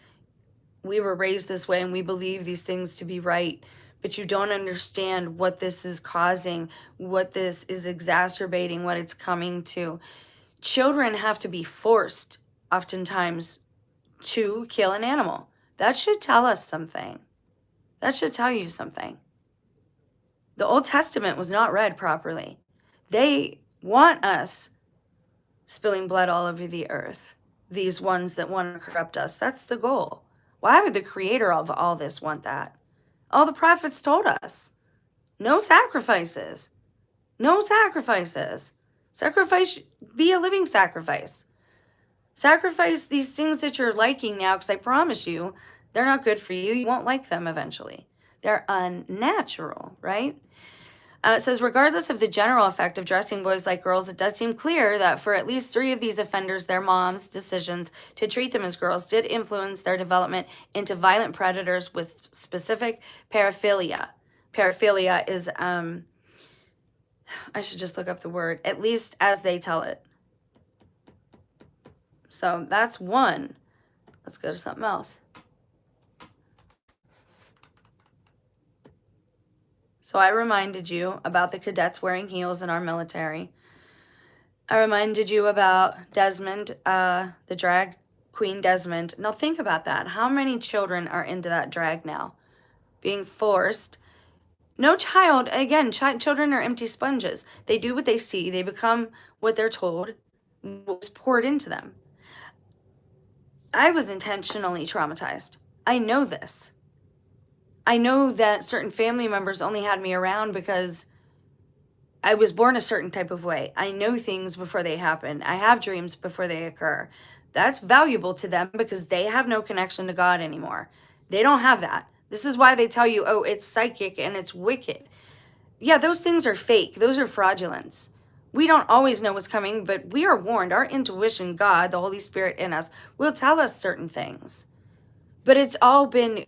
we were raised this way and we believe these things to be right, but you don't understand what this is causing, what this is exacerbating, what it's coming to. Children have to be forced, oftentimes, to kill an animal. That should tell us something. That should tell you something. The Old Testament was not read properly. They want us spilling blood all over the earth, these ones that want to corrupt us. That's the goal. Why would the creator of all this want that? All the prophets told us, no sacrifices. No sacrifices. Sacrifice, be a living sacrifice. Sacrifice these things that you're liking now, because I promise you, they're not good for you. You won't like them eventually. They're unnatural, right? It says, regardless of the general effect of dressing boys like girls, it does seem clear that for at least 3 of these offenders, their moms' decisions to treat them as girls did influence their development into violent predators with specific paraphilia. Paraphilia is, I should just look up the word, at least as they tell it. So that's one. Let's go to something else. So I reminded you about the cadets wearing heels in our military. I reminded you about Desmond, the drag queen Desmond. Now think about that. How many children are into that drag now? Being forced. No child, again, children are empty sponges. They do what they see. They become what they're told was poured into them. I was intentionally traumatized. I know this. I know that certain family members only had me around because I was born a certain type of way. I know things before they happen. I have dreams before they occur. That's valuable to them because they have no connection to God anymore. They don't have that. This is why they tell you, oh, it's psychic and it's wicked. Yeah, those things are fake. Those are fraudulence. We don't always know what's coming, but we are warned. Our intuition, God, the Holy Spirit in us, will tell us certain things. But it's all been,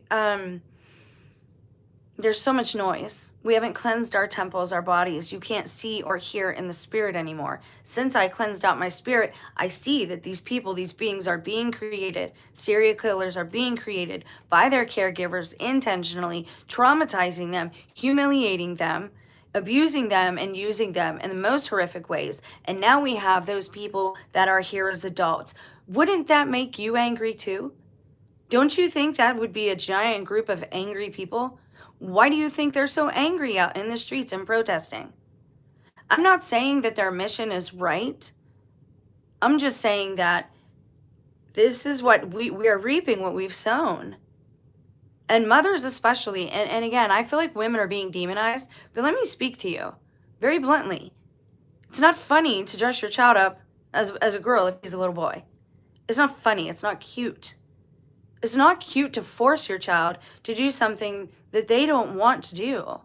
there's so much noise. We haven't cleansed our temples, our bodies. You can't see or hear in the spirit anymore. Since I cleansed out my spirit, I see that these people, these beings are being created. Serial killers are being created by their caregivers intentionally, traumatizing them, humiliating them, abusing them, and using them in the most horrific ways. And now we have those people that are here as adults. Wouldn't that make you angry too? Don't you think that would be a giant group of angry people? Why do you think they're so angry out in the streets and protesting? I'm not saying that their mission is right. I'm just saying that this is what we are reaping what we've sown. And mothers especially. And again, I feel like women are being demonized, but let me speak to you very bluntly. It's not funny to dress your child up as a girl if he's a little boy. It's not funny. It's not cute. It's not cute to force your child to do something that they don't want to do.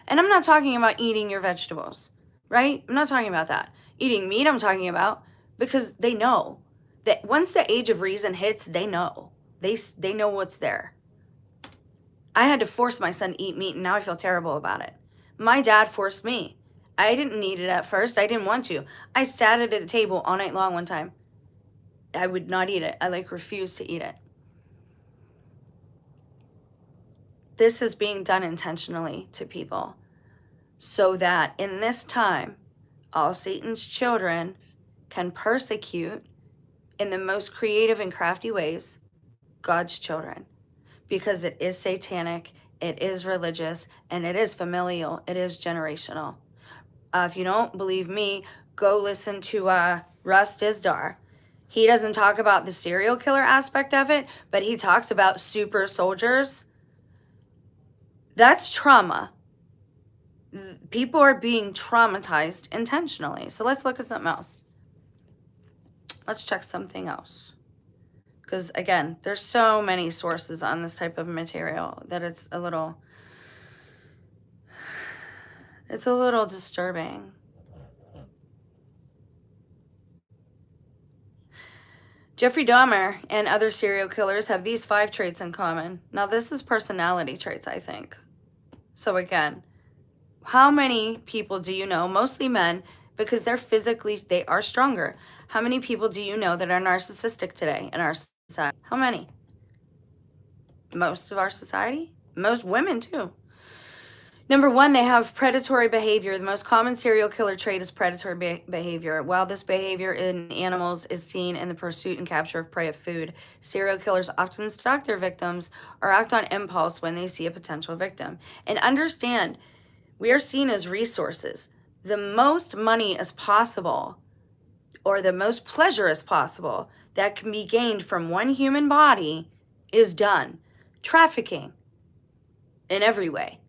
And I'm not talking about eating your vegetables, right? I'm not talking about that. Eating meat, I'm talking about because they know that once the age of reason hits, they know. They know what's there. I had to force my son to eat meat, and now I feel terrible about it. My dad forced me. I didn't need it at first. I didn't want to. I sat at a table all night long one time. I would not eat it. I refused to eat it. This is being done intentionally to people so that in this time, all Satan's children can persecute in the most creative and crafty ways God's children, because it is satanic, it is religious, and it is familial, it is generational. If you don't believe me, go listen to Russ Dizdar. He doesn't talk about the serial killer aspect of it, but he talks about super soldiers. That's trauma. People are being traumatized intentionally. So let's look at something else. Let's check something else. Because again, there's so many sources on this type of material that it's a little It's a little disturbing. Jeffrey Dahmer and other serial killers have these 5 traits in common. Now, this is personality traits, I think. So again, how many people do you know, mostly men, because they are stronger. How many people do you know that are narcissistic today in our society? How many? Most of our society? Most women, too. Number 1, they have predatory behavior. The most common serial killer trait is predatory behavior. While this behavior in animals is seen in the pursuit and capture of prey of food, serial killers often stalk their victims or act on impulse when they see a potential victim. And understand, we are seen as resources. The most money as possible, or the most pleasure as possible, that can be gained from one human body is done. Trafficking in every way.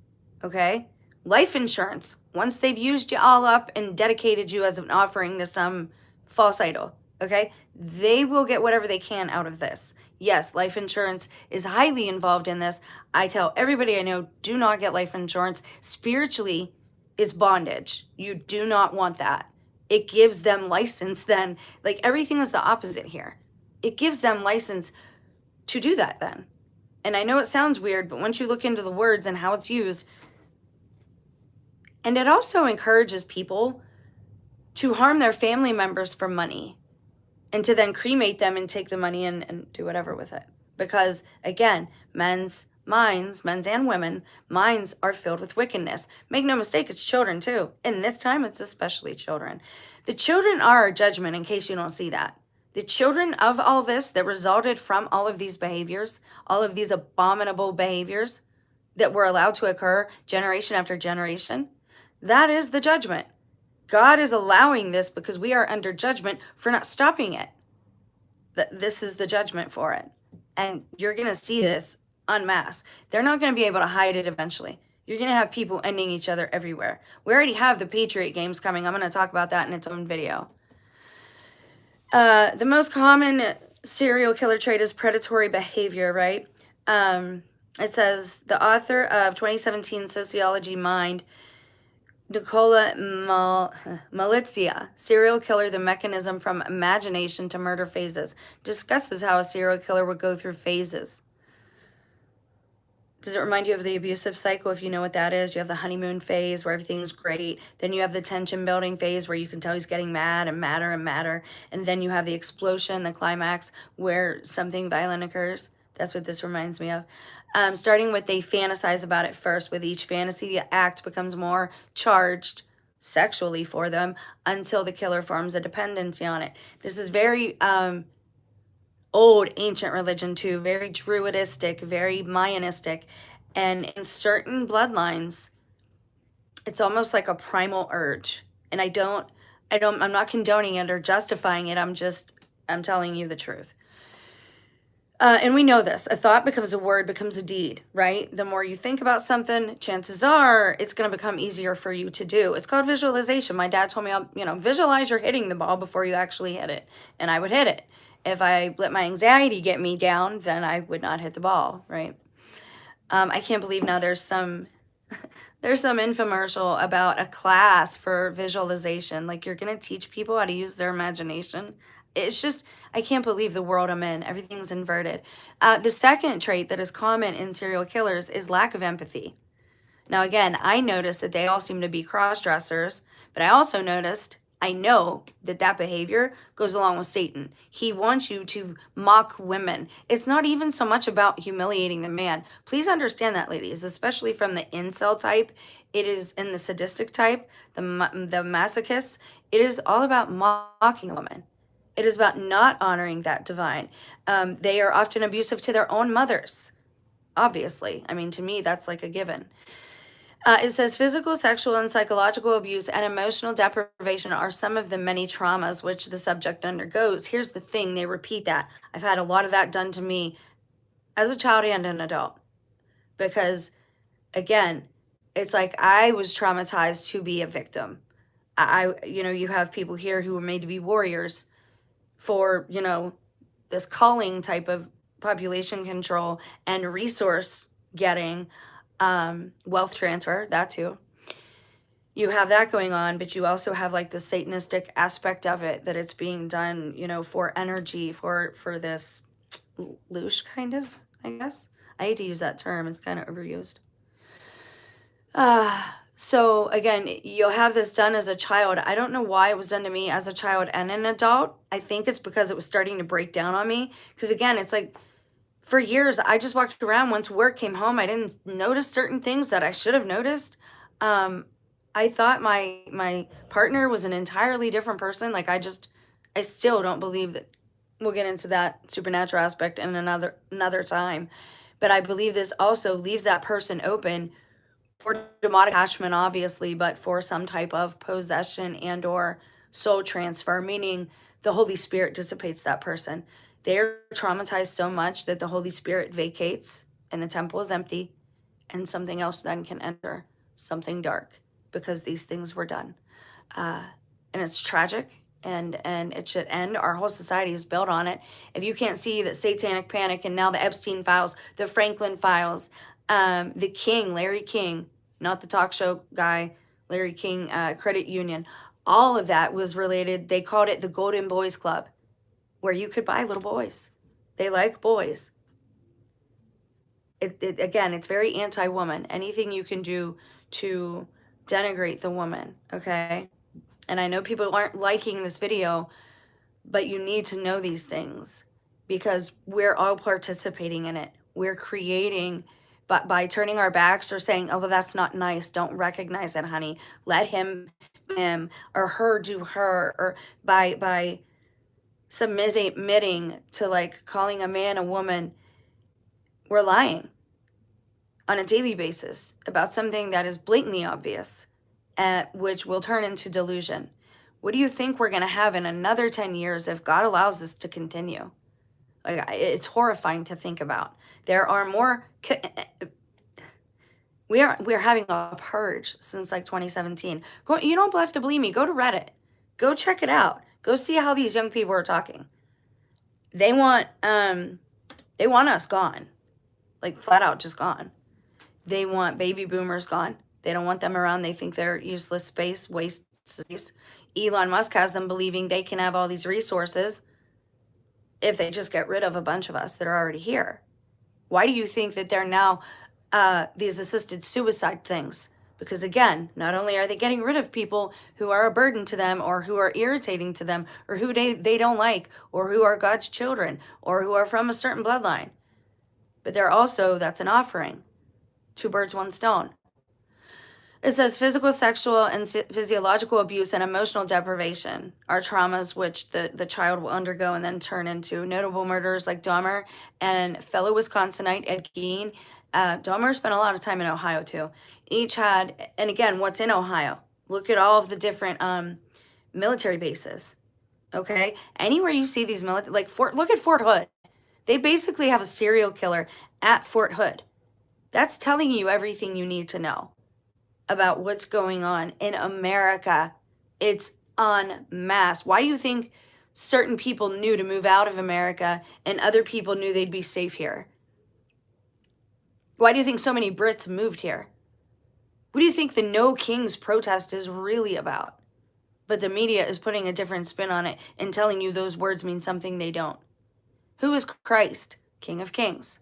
Okay? Life insurance, once they've used you all up and dedicated you as an offering to some false idol, okay, they will get whatever they can out of this. Yes, life insurance is highly involved in this. I tell everybody I know, do not get life insurance. Spiritually, it's bondage. You do not want that. It gives them license then. Like, everything is the opposite here. It gives them license to do that then. And I know it sounds weird, but once you look into the words and how it's used, and it also encourages people to harm their family members for money and to then cremate them and take the money and do whatever with it. Because again, men's minds, men's and women, minds are filled with wickedness. Make no mistake, it's children too. And this time it's especially children. The children are our judgment, in case you don't see that. The children of all this that resulted from all of these behaviors, all of these abominable behaviors that were allowed to occur generation after generation, that is the judgment. God is allowing this because we are under judgment for not stopping it. This is the judgment for it. And you're going to see this en masse. They're not going to be able to hide it eventually. You're going to have people ending each other everywhere. We already have the Patriot games coming. I'm going to talk about that in its own video. The most common serial killer trait is predatory behavior, right? It says the author of 2017 Sociology Mind, Nicola Malizia, Serial Killer, the Mechanism from Imagination to Murder Phases, discusses how a serial killer would go through phases. Does it remind you of the abusive cycle? If you know what that is, you have the honeymoon phase where everything's great. Then you have the tension building phase where you can tell he's getting mad and madder and madder. And then you have the explosion, the climax, where something violent occurs. That's what this reminds me of. Starting with they fantasize about it first. With each fantasy, the act becomes more charged sexually for them until the killer forms a dependency on it. This is very old ancient religion too, very druidistic, very Mayanistic, and in certain bloodlines it's almost like a primal urge. And I'm not condoning it or justifying it. I'm telling you the truth. And we know this. A thought becomes a word, becomes a deed, right? The more you think about something, chances are it's going to become easier for you to do. It's called visualization. My dad told me, visualize you're hitting the ball before you actually hit it. And I would hit it. If I let my anxiety get me down, then I would not hit the ball, right? I can't believe now there's some infomercial about a class for visualization. Like, you're going to teach people how to use their imagination. It's just, I can't believe the world I'm in. Everything's inverted. The second trait that is common in serial killers is lack of empathy. Now, again, I noticed that they all seem to be cross-dressers, but I know that behavior goes along with Satan. He wants you to mock women. It's not even so much about humiliating the man. Please understand that, ladies, especially from the incel type. It is in the sadistic type, the masochists. It is all about mocking a woman. It is about not honoring that divine. They are often abusive to their own mothers, obviously. I mean, to me, that's like a given. It says physical, sexual, and psychological abuse and emotional deprivation are some of the many traumas which the subject undergoes. Here's the thing, they repeat that. I've had a lot of that done to me as a child and an adult. Because, again, it's like I was traumatized to be a victim. You have people here who were made to be warriors for, this calling type of population control and resource getting, wealth transfer, that too. you have that going on, but you also have like the Satanistic aspect of it, that it's being done, for energy, for this loosh kind of, I guess. I hate to use that term, it's kind of overused. So again, you'll have this done as a child. I don't know why it was done to me as a child and an adult. I think it's because it was starting to break down on me. Because again, it's like, for years, I just walked around. Once work came home, I didn't notice certain things that I should have noticed. I thought my partner was an entirely different person. Like, I still don't believe that. We'll get into that supernatural aspect in another time. But I believe this also leaves that person open for demonic attachment, obviously, but for some type of possession and or soul transfer, meaning the Holy Spirit dissipates that person. They're traumatized so much that the Holy Spirit vacates and the temple is empty, and something else then can enter, something dark, because these things were done. And it's tragic, and it should end. Our whole society is built on it. If you can't see that Satanic Panic and now the Epstein files, the Franklin files, the King, Larry King, not the talk show guy, Larry King, Credit Union, all of that was related. They called it the Golden Boys Club, where you could buy little boys. They like boys. Again, it's very anti-woman. Anything you can do to denigrate the woman, okay? And I know people aren't liking this video, but you need to know these things because we're all participating in it. We're creating, but by turning our backs or saying, oh, well, that's not nice, don't recognize it, honey. Let him or her do her, or by submitting to like calling a man a woman, we're lying on a daily basis about something that is blatantly obvious, which will turn into delusion. What do you think we're going to have in another 10 years if God allows this to continue? Like, it's horrifying to think about. There are more... We are having a purge since like 2017. You don't have to believe me. Go to Reddit. Go check it out. Go see how these young people are talking. They want us gone. Like, flat out just gone. They want baby boomers gone. They don't want them around. They think they're useless space, waste space. Elon Musk has them believing they can have all these resources if they just get rid of a bunch of us that are already here. Why do you think that they're now these assisted suicide things? Because again, not only are they getting rid of people who are a burden to them or who are irritating to them or who they don't like or who are God's children or who are from a certain bloodline, but they're also, that's an offering. 2 birds, 1 stone. It says physical, sexual, and physiological abuse and emotional deprivation are traumas which the child will undergo and then turn into notable murderers like Dahmer and fellow Wisconsinite Ed Gein. Dahmer spent a lot of time in Ohio too. Each had, and again, what's in Ohio? Look at all of the different military bases. Okay, anywhere you see these military, like look at Fort Hood. They basically have a serial killer at Fort Hood. That's telling you everything you need to know about what's going on in America. It's en masse. Why do you think certain people knew to move out of America and other people knew they'd be safe here? Why do you think so many Brits moved here? What do you think the No Kings protest is really about? But the media is putting a different spin on it and telling you those words mean something they don't. Who is Christ, King of Kings?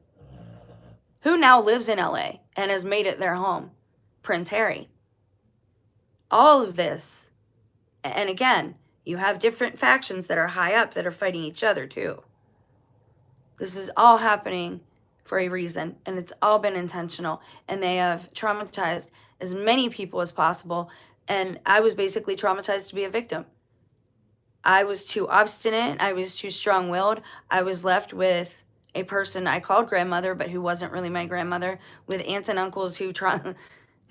Who now lives in LA and has made it their home? Prince Harry. All of this. And again, you have different factions that are high up that are fighting each other too. This is all happening for a reason, and it's all been intentional, and they have traumatized as many people as possible, and I was basically traumatized to be a victim. I was too obstinate, I was too strong-willed, I was left with a person I called grandmother, but who wasn't really my grandmother, with aunts and uncles who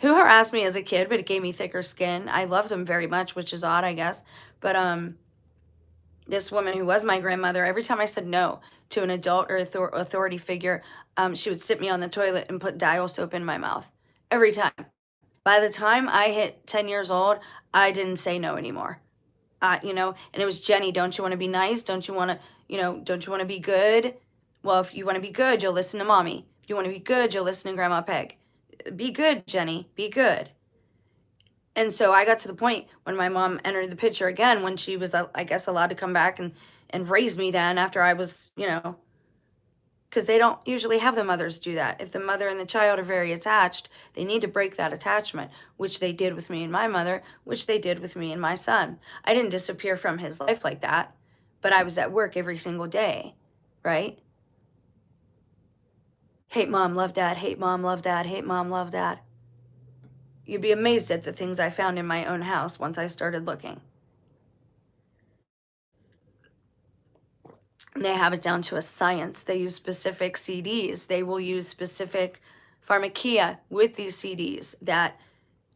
harassed me as a kid, but it gave me thicker skin. I love them very much, which is odd, I guess. But this woman who was my grandmother, every time I said no to an adult or authority figure, she would sit me on the toilet and put dial soap in my mouth. Every time. By the time I hit 10 years old, I didn't say no anymore. And it was, Jenny, don't you want to be nice? Don't you want to, don't you want to be good? Well, if you want to be good, you'll listen to mommy. If you want to be good, you'll listen to Grandma Peg. Be good, Jenny. Be good. And so I got to the point when my mom entered the picture again, when she was, I guess, allowed to come back and raise me then after I was, because they don't usually have the mothers do that. If the mother and the child are very attached, they need to break that attachment, which they did with me and my mother, which they did with me and my son. I didn't disappear from his life like that, but I was at work every single day, right? Hate mom, love dad, hate mom, love dad, hate mom, love dad. You'd be amazed at the things I found in my own house once I started looking. And they have it down to a science. They use specific CDs. They will use specific pharmacia with these CDs that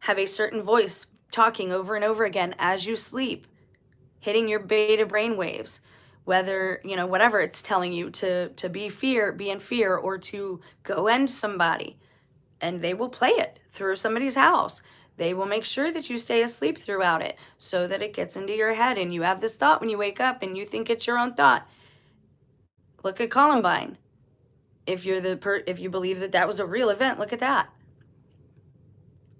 have a certain voice talking over and over again as you sleep, hitting your beta brain waves, whether, whatever it's telling you to be in fear, or to go end somebody. And they will play it through somebody's house. They will make sure that you stay asleep throughout it so that it gets into your head and you have this thought when you wake up and you think it's your own thought. Look at Columbine. If you believe that was a real event, look at that.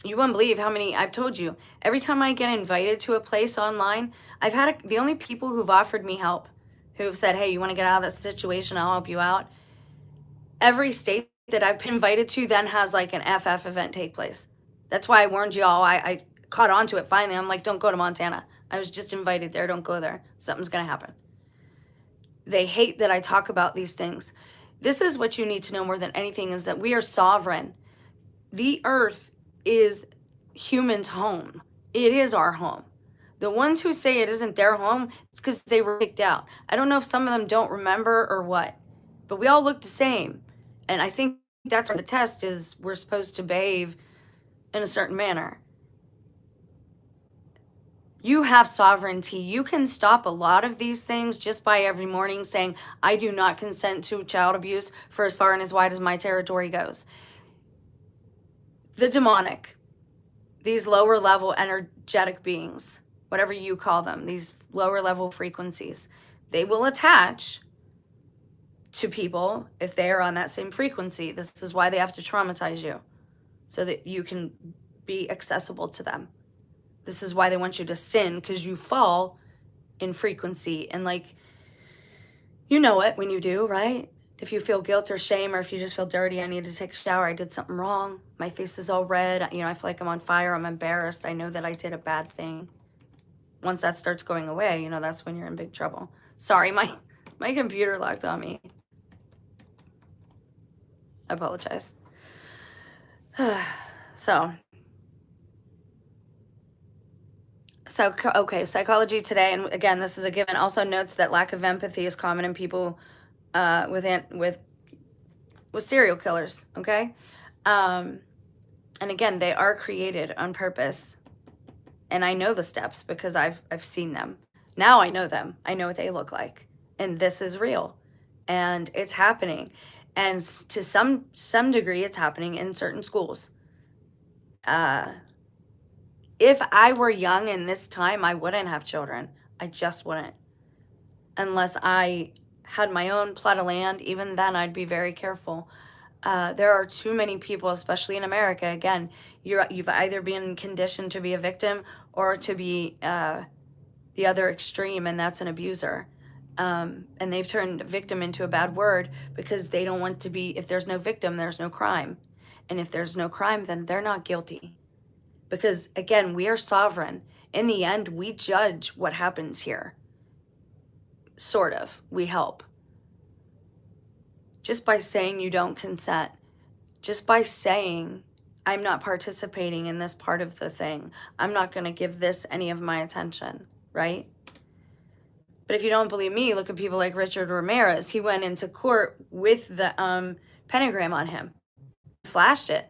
You won't believe how many, I've told you, every time I get invited to a place online, I've had the only people who've offered me help, who have said, hey, you want to get out of that situation, I'll help you out. Every state that I've been invited to then has like an FF event take place. That's why I warned you all. I caught on to it finally. I'm like, don't go to Montana. I was just invited there. Don't go there. Something's going to happen. They hate that I talk about these things. This is what you need to know more than anything, is that we are sovereign. The earth is humans' home. It is our home. The ones who say it isn't their home, it's because they were kicked out. I don't know if some of them don't remember or what, but we all look the same. And I think that's where the test is. We're supposed to behave in a certain manner. You have sovereignty. You can stop a lot of these things just by every morning saying, I do not consent to child abuse for as far and as wide as my territory goes. The demonic, these lower level energetic beings, whatever you call them, these lower level frequencies, they will attach to people if they are on that same frequency. This is why they have to traumatize you, so that you can be accessible to them. This is why they want you to sin, because you fall in frequency. And like, you know it when you do, right? If you feel guilt or shame, or if you just feel dirty, I need to take a shower, I did something wrong, my face is all red, I feel like I'm on fire, I'm embarrassed, I know that I did a bad thing. Once that starts going away, that's when you're in big trouble. Sorry, my computer locked on me. I apologize. So, okay, Psychology Today, and again, this is a given, also notes that lack of empathy is common in people with serial killers, okay? And again, they are created on purpose. And I know the steps because I've seen them. Now I know them. I know what they look like. And this is real. And it's happening. And to some degree, it's happening in certain schools. If I were young in this time, I wouldn't have children. I just wouldn't. Unless I had my own plot of land, even then I'd be very careful. There are too many people, especially in America. Again, you've either been conditioned to be a victim or to be the other extreme, and that's an abuser. And they've turned victim into a bad word because they don't want to be, if there's no victim, there's no crime. And if there's no crime, then they're not guilty. Because again, we are sovereign. In the end, we judge what happens here. Sort of, we help. Just by saying you don't consent, just by saying I'm not participating in this part of the thing, I'm not going to give this any of my attention, right? But if you don't believe me, look at people like Richard Ramirez. He went into court with the pentagram on him, flashed it,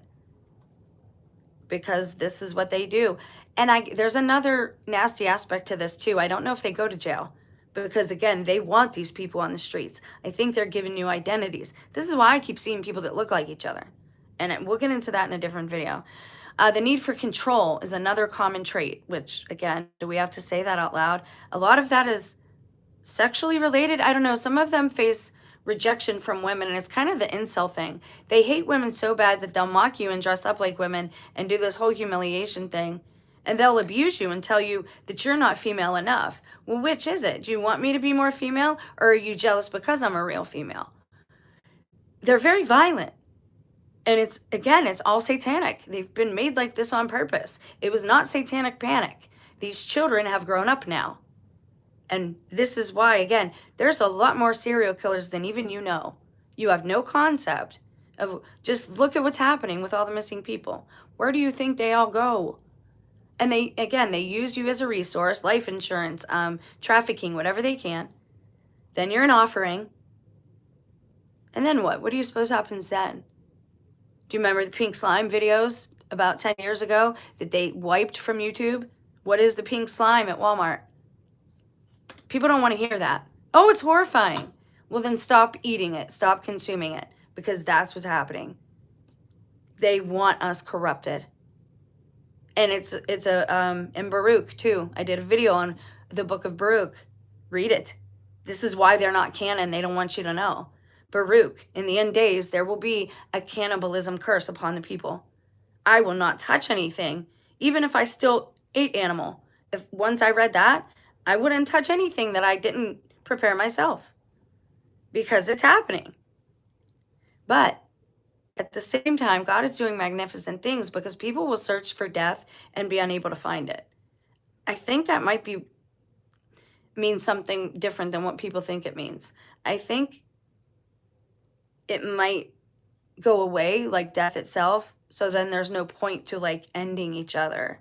because this is what they do. And there's another nasty aspect to this too. I don't know if they go to jail, because again, they want these people on the streets. I think they're giving you identities. This is why I keep seeing people that look like each other. And we'll get into that in a different video. The need for control is another common trait, which again, do we have to say that out loud? A lot of that is sexually related. I don't know. Some of them face rejection from women, and it's kind of the incel thing. They hate women so bad that they'll mock you and dress up like women and do this whole humiliation thing And they'll abuse you and tell you that you're not female enough. Well, which is it? Do you want me to be more female, or are you jealous because I'm a real female? They're very violent. And it's, again, it's all satanic. They've been made like this on purpose. It was not satanic panic. These children have grown up now. And this is why, again, there's a lot more serial killers than even you know. You have no concept of, just look at what's happening with all the missing people. Where do you think they all go? And they, again, they use you as a resource, life insurance, trafficking, whatever they can. Then you're an offering. And then what? What do you suppose happens then? Do you remember the pink slime videos about 10 years ago that they wiped from YouTube? What is the pink slime at Walmart? People don't want to hear that. Oh, it's horrifying. Well, then stop eating it. Stop consuming it, because that's what's happening. They want us corrupted. And it's in Baruch too. I did a video on the book of Baruch. Read it. This is why they're not canon. They don't want you to know. Baruch, in the end days, there will be a cannibalism curse upon the people. I will not touch anything, even if I still ate animal. If once I read that, I wouldn't touch anything that I didn't prepare myself, because it's happening. But at the same time, God is doing magnificent things, because people will search for death and be unable to find it. I think that might mean something different than what people think it means. I think it might go away like death itself. So then there's no point to like ending each other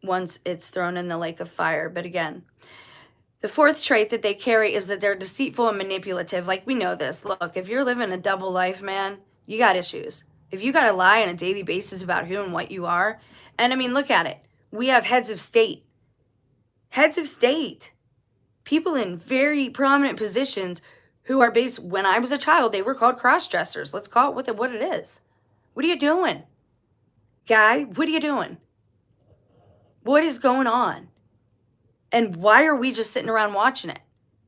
once it's thrown in the lake of fire. But again, the fourth trait that they carry is that they're deceitful and manipulative. Like, we know this. Look, if you're living a double life, man, you got issues. If you got to lie on a daily basis about who and what you are. And I mean, look at it. We have heads of state. Heads of state. People in very prominent positions who are based, when I was a child, they were called cross-dressers. Let's call it what it is. What are you doing? Guy, what are you doing? What is going on? And why are we just sitting around watching it,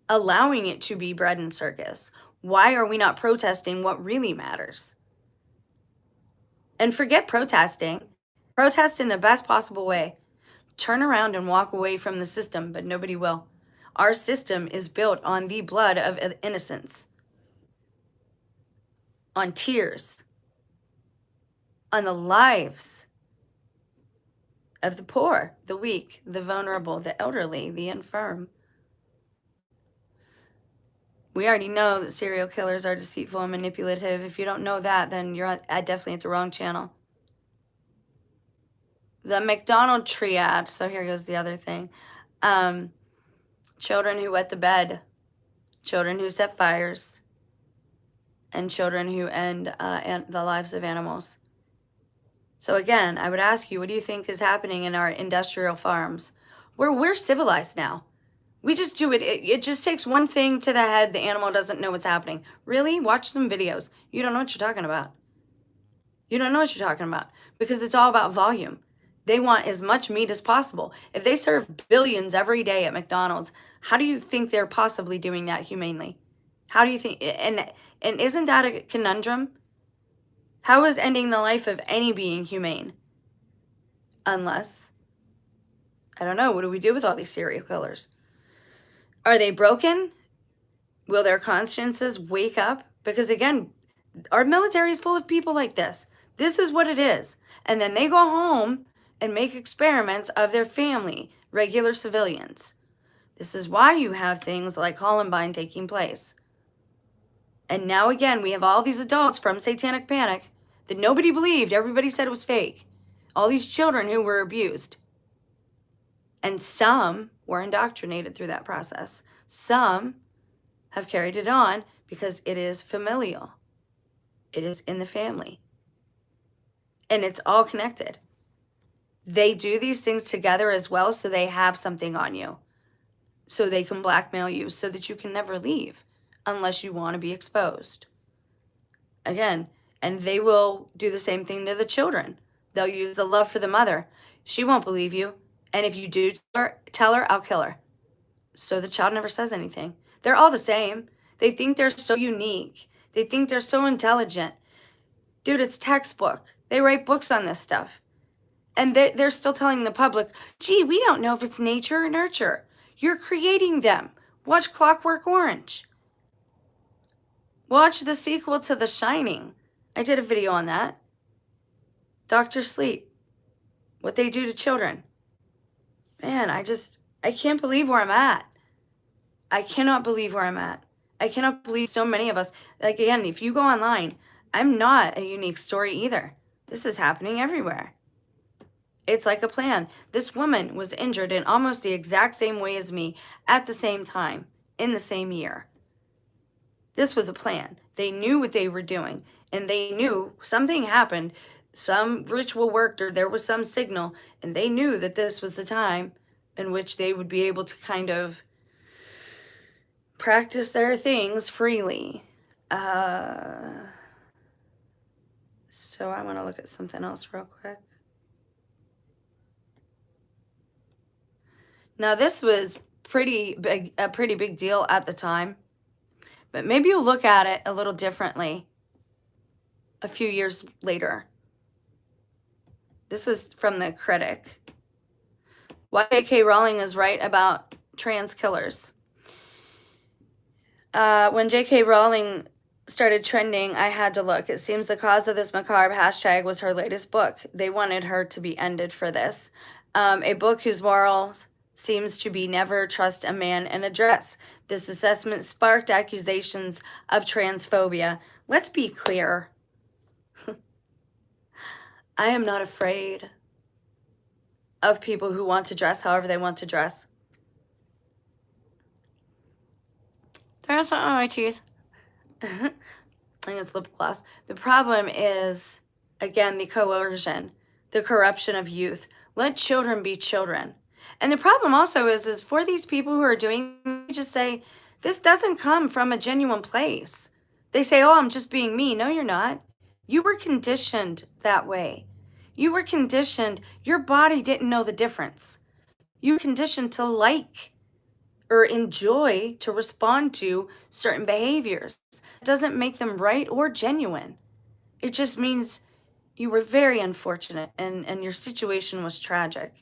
allowing it to be bread and circus? Why are we not protesting what really matters? And forget protesting. Protest in the best possible way. Turn around and walk away from the system, but nobody will. Our system is built on the blood of innocence, on tears, on the lives of the poor, the weak, the vulnerable, the elderly, the infirm. We already know that serial killers are deceitful and manipulative. If you don't know that, then you're definitely at the wrong channel. The McDonald triad. So here goes the other thing. Children who wet the bed, children who set fires, and children who end the lives of animals. So again, I would ask you, what do you think is happening in our industrial farms? We're civilized now. We just do it. It just takes one thing to the head. The animal doesn't know what's happening. Really? Watch some videos. You don't know what you're talking about. You don't know what you're talking about, because it's all about volume. They want as much meat as possible. If they serve billions every day at McDonald's, how do you think they're possibly doing that humanely? How do you think? And isn't that a conundrum? How is ending the life of any being humane? Unless, I don't know, what do we do with all these serial killers? Are they broken? Will their consciences wake up? Because again, our military is full of people like this. This is what it is. And then they go home and make experiments of their family, regular civilians. This is why you have things like Columbine taking place. And now again, we have all these adults from Satanic Panic that nobody believed. Everybody said it was fake. All these children who were abused. And some were indoctrinated through that process. Some have carried it on because it is familial. It is in the family. And it's all connected. They do these things together as well, so they have something on you. So they can blackmail you so that you can never leave unless you want to be exposed. Again, and they will do the same thing to the children. They'll use the love for the mother. She won't believe you. And if you do tell her, I'll kill her. So the child never says anything. They're all the same. They think they're so unique. They think they're so intelligent. Dude, it's textbook. They write books on this stuff. And they're still telling the public, gee, we don't know if it's nature or nurture. You're creating them. Watch Clockwork Orange. Watch the sequel to The Shining. I did a video on that. Dr. Sleep. What they do to children. Man, I can't believe where I'm at. I cannot believe where I'm at. I cannot believe so many of us. Like, again, if you go online, I'm not a unique story either. This is happening everywhere. It's like a plan. This woman was injured in almost the exact same way as me at the same time, in the same year. This was a plan. They knew what they were doing, and they knew something happened. Some ritual worked, or there was some signal, and they knew that this was the time in which they would be able to kind of practice their things freely. So I want to look at something else real quick. Now, this was a pretty big deal at the time, but maybe you'll look at it a little differently a few years later. This is from The Critic. Why J.K. Rowling is right about trans killers. When J.K. Rowling started trending, I had to look. It seems the cause of this macabre hashtag was her latest book. They wanted her to be ended for this. A book whose morals seems to be never trust a man in a dress. This assessment sparked accusations of transphobia. Let's be clear. I am not afraid of people who want to dress however they want to dress. There's something on my teeth. I think it's lip gloss. The problem is, again, the coercion, the corruption of youth. Let children be children. And the problem also is for these people who are doing, they just say, this doesn't come from a genuine place. They say, oh, I'm just being me. No, you're not. You were conditioned that way. You were conditioned. Your body didn't know the difference. You were conditioned to like or enjoy, to respond to certain behaviors. It doesn't make them right or genuine. It just means you were very unfortunate and your situation was tragic.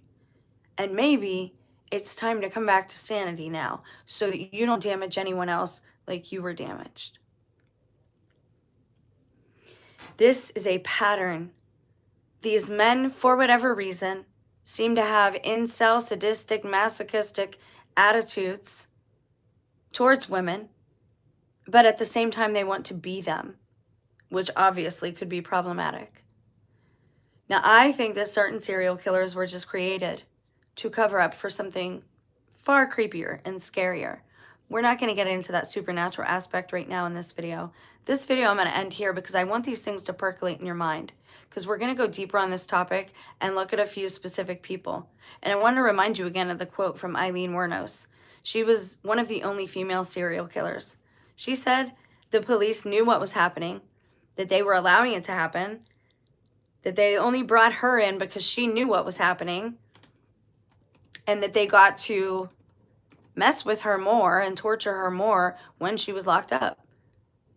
And maybe it's time to come back to sanity now so that you don't damage anyone else like you were damaged. This is a pattern. These men, for whatever reason, seem to have incel, sadistic, masochistic attitudes towards women, but at the same time they want to be them, which obviously could be problematic. Now, I think that certain serial killers were just created to cover up for something far creepier and scarier. We're not going to get into that supernatural aspect right now in this video. This video I'm going to end here because I want these things to percolate in your mind, because we're going to go deeper on this topic and look at a few specific people. And I want to remind you again of the quote from Eileen Wuornos. She was one of the only female serial killers. She said the police knew what was happening, that they were allowing it to happen, that they only brought her in because she knew what was happening, and that they got to mess with her more and torture her more when she was locked up.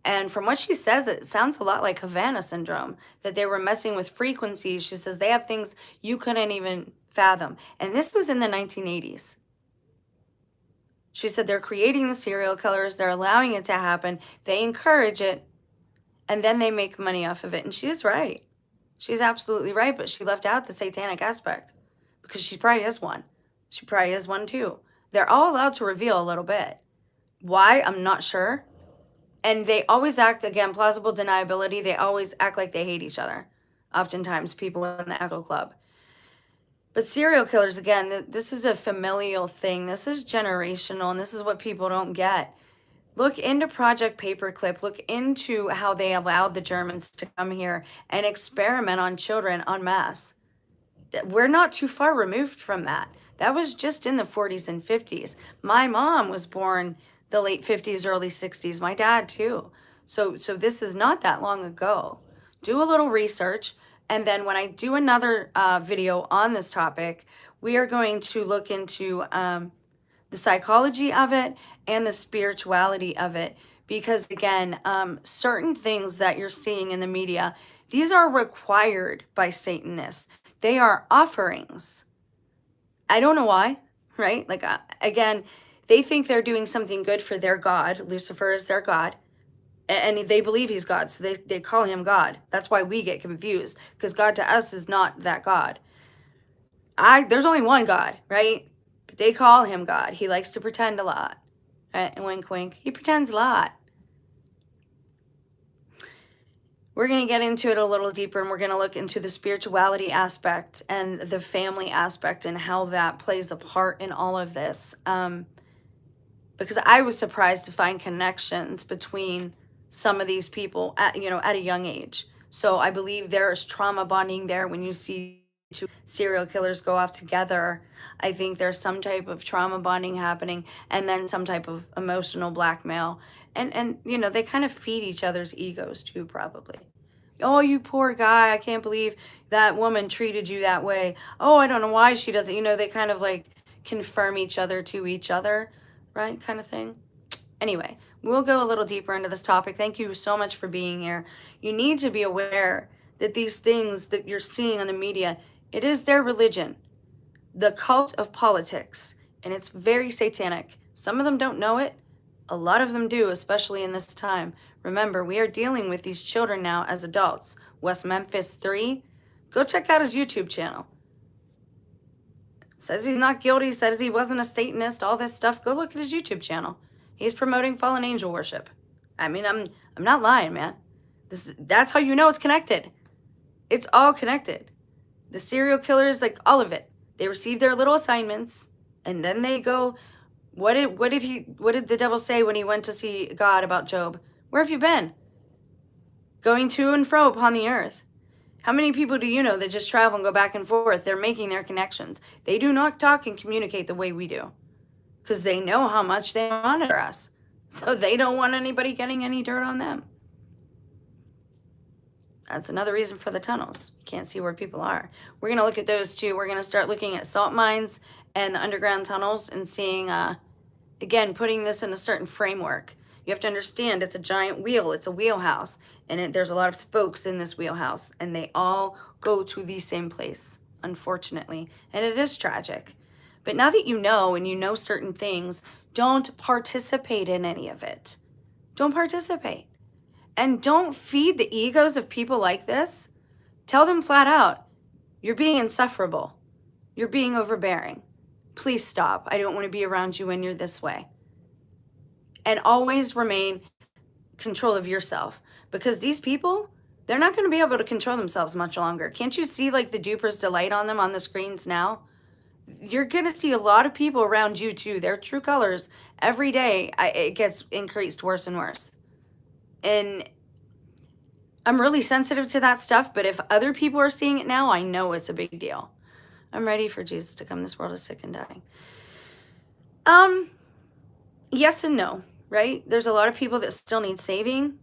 And from what she says, it sounds a lot like Havana syndrome, that they were messing with frequencies. She says they have things you couldn't even fathom. And this was in the 1980s. She said they're creating the serial killers, they're allowing it to happen, they encourage it, and then they make money off of it. And she's right. She's absolutely right, but she left out the satanic aspect because she probably is one. She probably is one too. They're all allowed to reveal a little bit. Why? I'm not sure. And they always act, again, plausible deniability. They always act like they hate each other. Oftentimes, people in the Echo Club. But serial killers, again, this is a familial thing. This is generational, and this is what people don't get. Look into Project Paperclip. Look into how they allowed the Germans to come here and experiment on children en masse. We're not too far removed from that. That was just in the 40s and 50s. My mom was born the late 50s, early 60s. My dad too. So this is not that long ago. Do a little research. And then when I do another video on this topic, we are going to look into the psychology of it and the spirituality of it. Because again, certain things that you're seeing in the media, these are required by Satanists. They are offerings. I don't know why, right? Like, again, they think they're doing something good for their God. Lucifer is their God. And they believe he's God, so they call him God. That's why we get confused, because God to us is not that God. There's only one God, right? But they call him God. He likes to pretend a lot. Right? Wink, wink. He pretends a lot. We're going to get into it a little deeper, and we're going to look into the spirituality aspect and the family aspect and how that plays a part in all of this. Because I was surprised to find connections between some of these people at a young age. So I believe there's trauma bonding there. When you see two serial killers go off together, I think there's some type of trauma bonding happening, and then some type of emotional blackmail. And they kind of feed each other's egos too, probably. Oh, you poor guy, I can't believe that woman treated you that way. Oh, I don't know why she doesn't. They kind of like confirm each other to each other, right? Kind of thing. Anyway, we'll go a little deeper into this topic. Thank you so much for being here. You need to be aware that these things that you're seeing on the media, it is their religion, the cult of politics, and it's very satanic. Some of them don't know it. A lot of them do, especially in this time. Remember, we are dealing with these children now as adults. West Memphis 3, go check out his YouTube channel. Says he's not guilty, says he wasn't a Satanist, all this stuff. Go look at his YouTube channel. He's promoting fallen angel worship. I mean, I'm not lying, man. That's how you know it's connected. It's all connected. The serial killers, like all of it. They receive their little assignments, and then they go. What did the devil say when he went to see God about Job? Where have you been? Going to and fro upon the earth. How many people do you know that just travel and go back and forth? They're making their connections. They do not talk and communicate the way we do, because they know how much they monitor us. So they don't want anybody getting any dirt on them. That's another reason for the tunnels. You can't see where people are. We're going to look at those too. We're going to start looking at salt mines and the underground tunnels and seeing, again, putting this in a certain framework. You have to understand it's a giant wheel. It's a wheelhouse. And there's a lot of spokes in this wheelhouse. And they all go to the same place, unfortunately. And it is tragic. But now that you know and you know certain things, don't participate in any of it. Don't participate. And don't feed the egos of people like this. Tell them flat out, you're being insufferable. You're being overbearing. Please stop. I don't want to be around you when you're this way. And always remain control of yourself. Because these people, they're not going to be able to control themselves much longer. Can't you see like the duper's delight on them on the screens now? You're going to see a lot of people around you too. Their true colors every day, it gets increased worse and worse. And I'm really sensitive to that stuff, but if other people are seeing it now, I know it's a big deal. I'm ready for Jesus to come. This world is sick and dying. Yes and no, right? There's a lot of people that still need saving.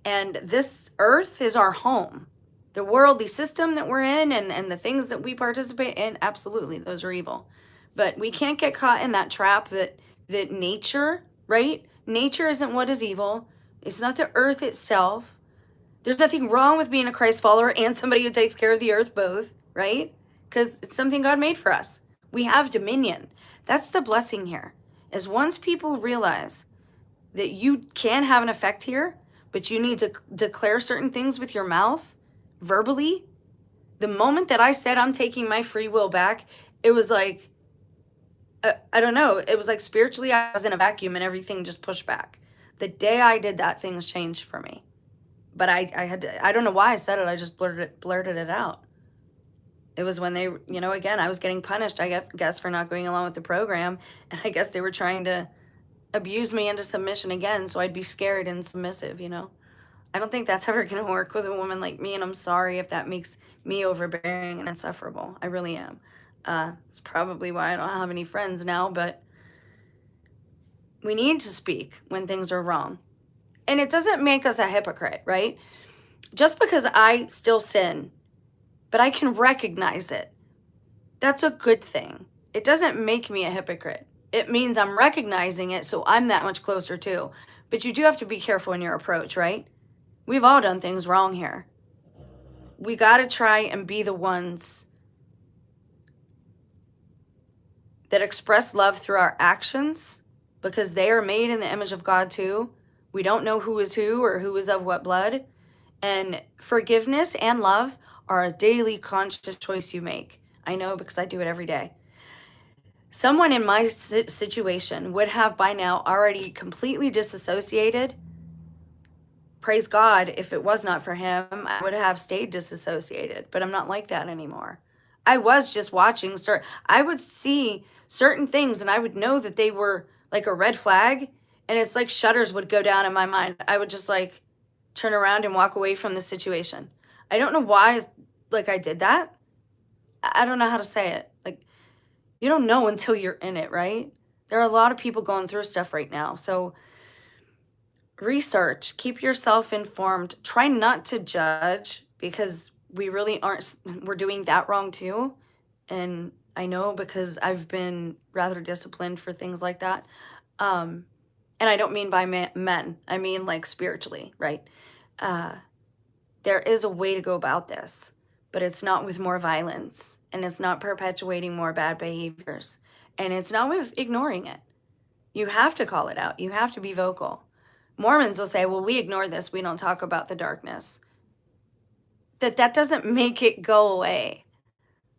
And this earth is our home. The worldly system that we're in and the things that we participate in, absolutely, those are evil. But we can't get caught in that trap that nature, right? Nature isn't what is evil. It's not the earth itself. There's nothing wrong with being a Christ follower and somebody who takes care of the earth both, right? Because it's something God made for us. We have dominion. That's the blessing here, is once people realize that you can have an effect here, but you need to declare certain things with your mouth, verbally. The moment that I said I'm taking my free will back, it was like, I don't know, it was like spiritually I was in a vacuum and everything just pushed back. The day I did that, things changed for me. But I don't know why I said it, I just blurted it out. It was when they, again, I was getting punished, I guess, for not going along with the program. And I guess they were trying to abuse me into submission again, so I'd be scared and submissive, I don't think that's ever going to work with a woman like me, and I'm sorry if that makes me overbearing and insufferable. I really am. It's probably why I don't have any friends now, but we need to speak when things are wrong. And it doesn't make us a hypocrite, right? Just because I still sin, but I can recognize it, that's a good thing. It doesn't make me a hypocrite. It means I'm recognizing it, so I'm that much closer too. But you do have to be careful in your approach, right? We've all done things wrong here. We got to try and be the ones that express love through our actions, because they are made in the image of God too. We don't know who is who or who is of what blood. And forgiveness and love are a daily conscious choice you make. I know because I do it every day. Someone in my situation would have by now already completely disassociated. Praise God, if it was not for him, I would have stayed disassociated, but I'm not like that anymore. I was just watching, I would see certain things and I would know that they were like a red flag, and it's like shutters would go down in my mind. I would just like turn around and walk away from the situation. I don't know why, like I did that. I don't know how to say it. Like, you don't know until you're in it, right? There are a lot of people going through stuff right now. So research, keep yourself informed, try not to judge, because we really aren't, we're doing that wrong too. And I know because I've been rather disciplined for things like that. And I don't mean by men, I mean like spiritually, right? There is a way to go about this, but it's not with more violence, and it's not perpetuating more bad behaviors, and it's not with ignoring it. You have to call it out. You have to be vocal. Mormons will say, well, we ignore this. We don't talk about the darkness. That doesn't make it go away.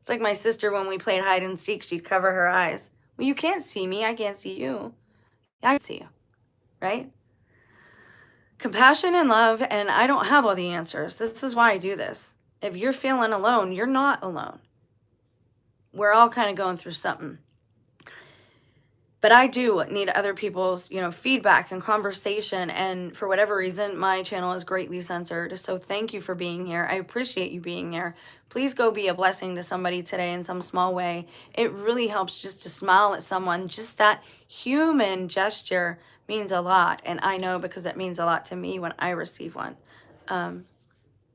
It's like my sister, when we played hide and seek, she'd cover her eyes. Well, you can't see me. I can't see you. I can see you, right? Compassion and love, and I don't have all the answers. This is why I do this. If you're feeling alone, you're not alone. We're all kind of going through something. But I do need other people's, feedback and conversation. And for whatever reason, my channel is greatly censored. So thank you for being here. I appreciate you being here. Please go be a blessing to somebody today in some small way. It really helps just to smile at someone. Just that human gesture means a lot. And I know because it means a lot to me when I receive one.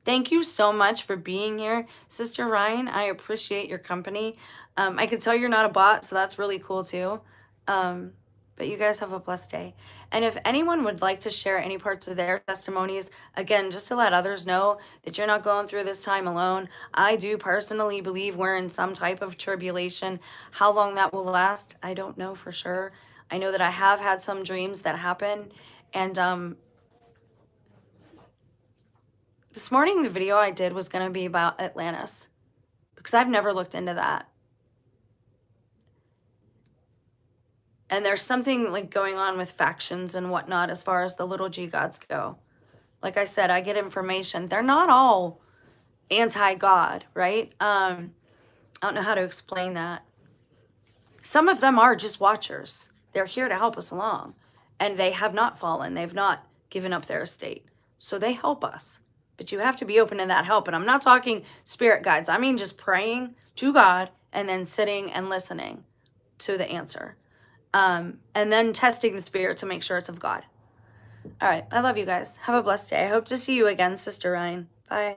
Thank you so much for being here, Sister Ryan. I appreciate your company. I can tell you're not a bot, so that's really cool too. But you guys have a blessed day. And if anyone would like to share any parts of their testimonies, again, just to let others know that you're not going through this time alone. I do personally believe we're in some type of tribulation. How long that will last, I don't know for sure. I know that I have had some dreams that happen. And this morning, the video I did was going to be about Atlantis, because I've never looked into that. And there's something like going on with factions and whatnot as far as the little G gods go. Like I said, I get information. They're not all anti-God, right? I don't know how to explain that. Some of them are just watchers. They're here to help us along. And they have not fallen. They've not given up their estate. So they help us. But you have to be open to that help. And I'm not talking spirit guides. I mean just praying to God and then sitting and listening to the answer. And then testing the spirit to make sure it's of God. All right. I love you guys. Have a blessed day. I hope to see you again, Sister Ryan. Bye.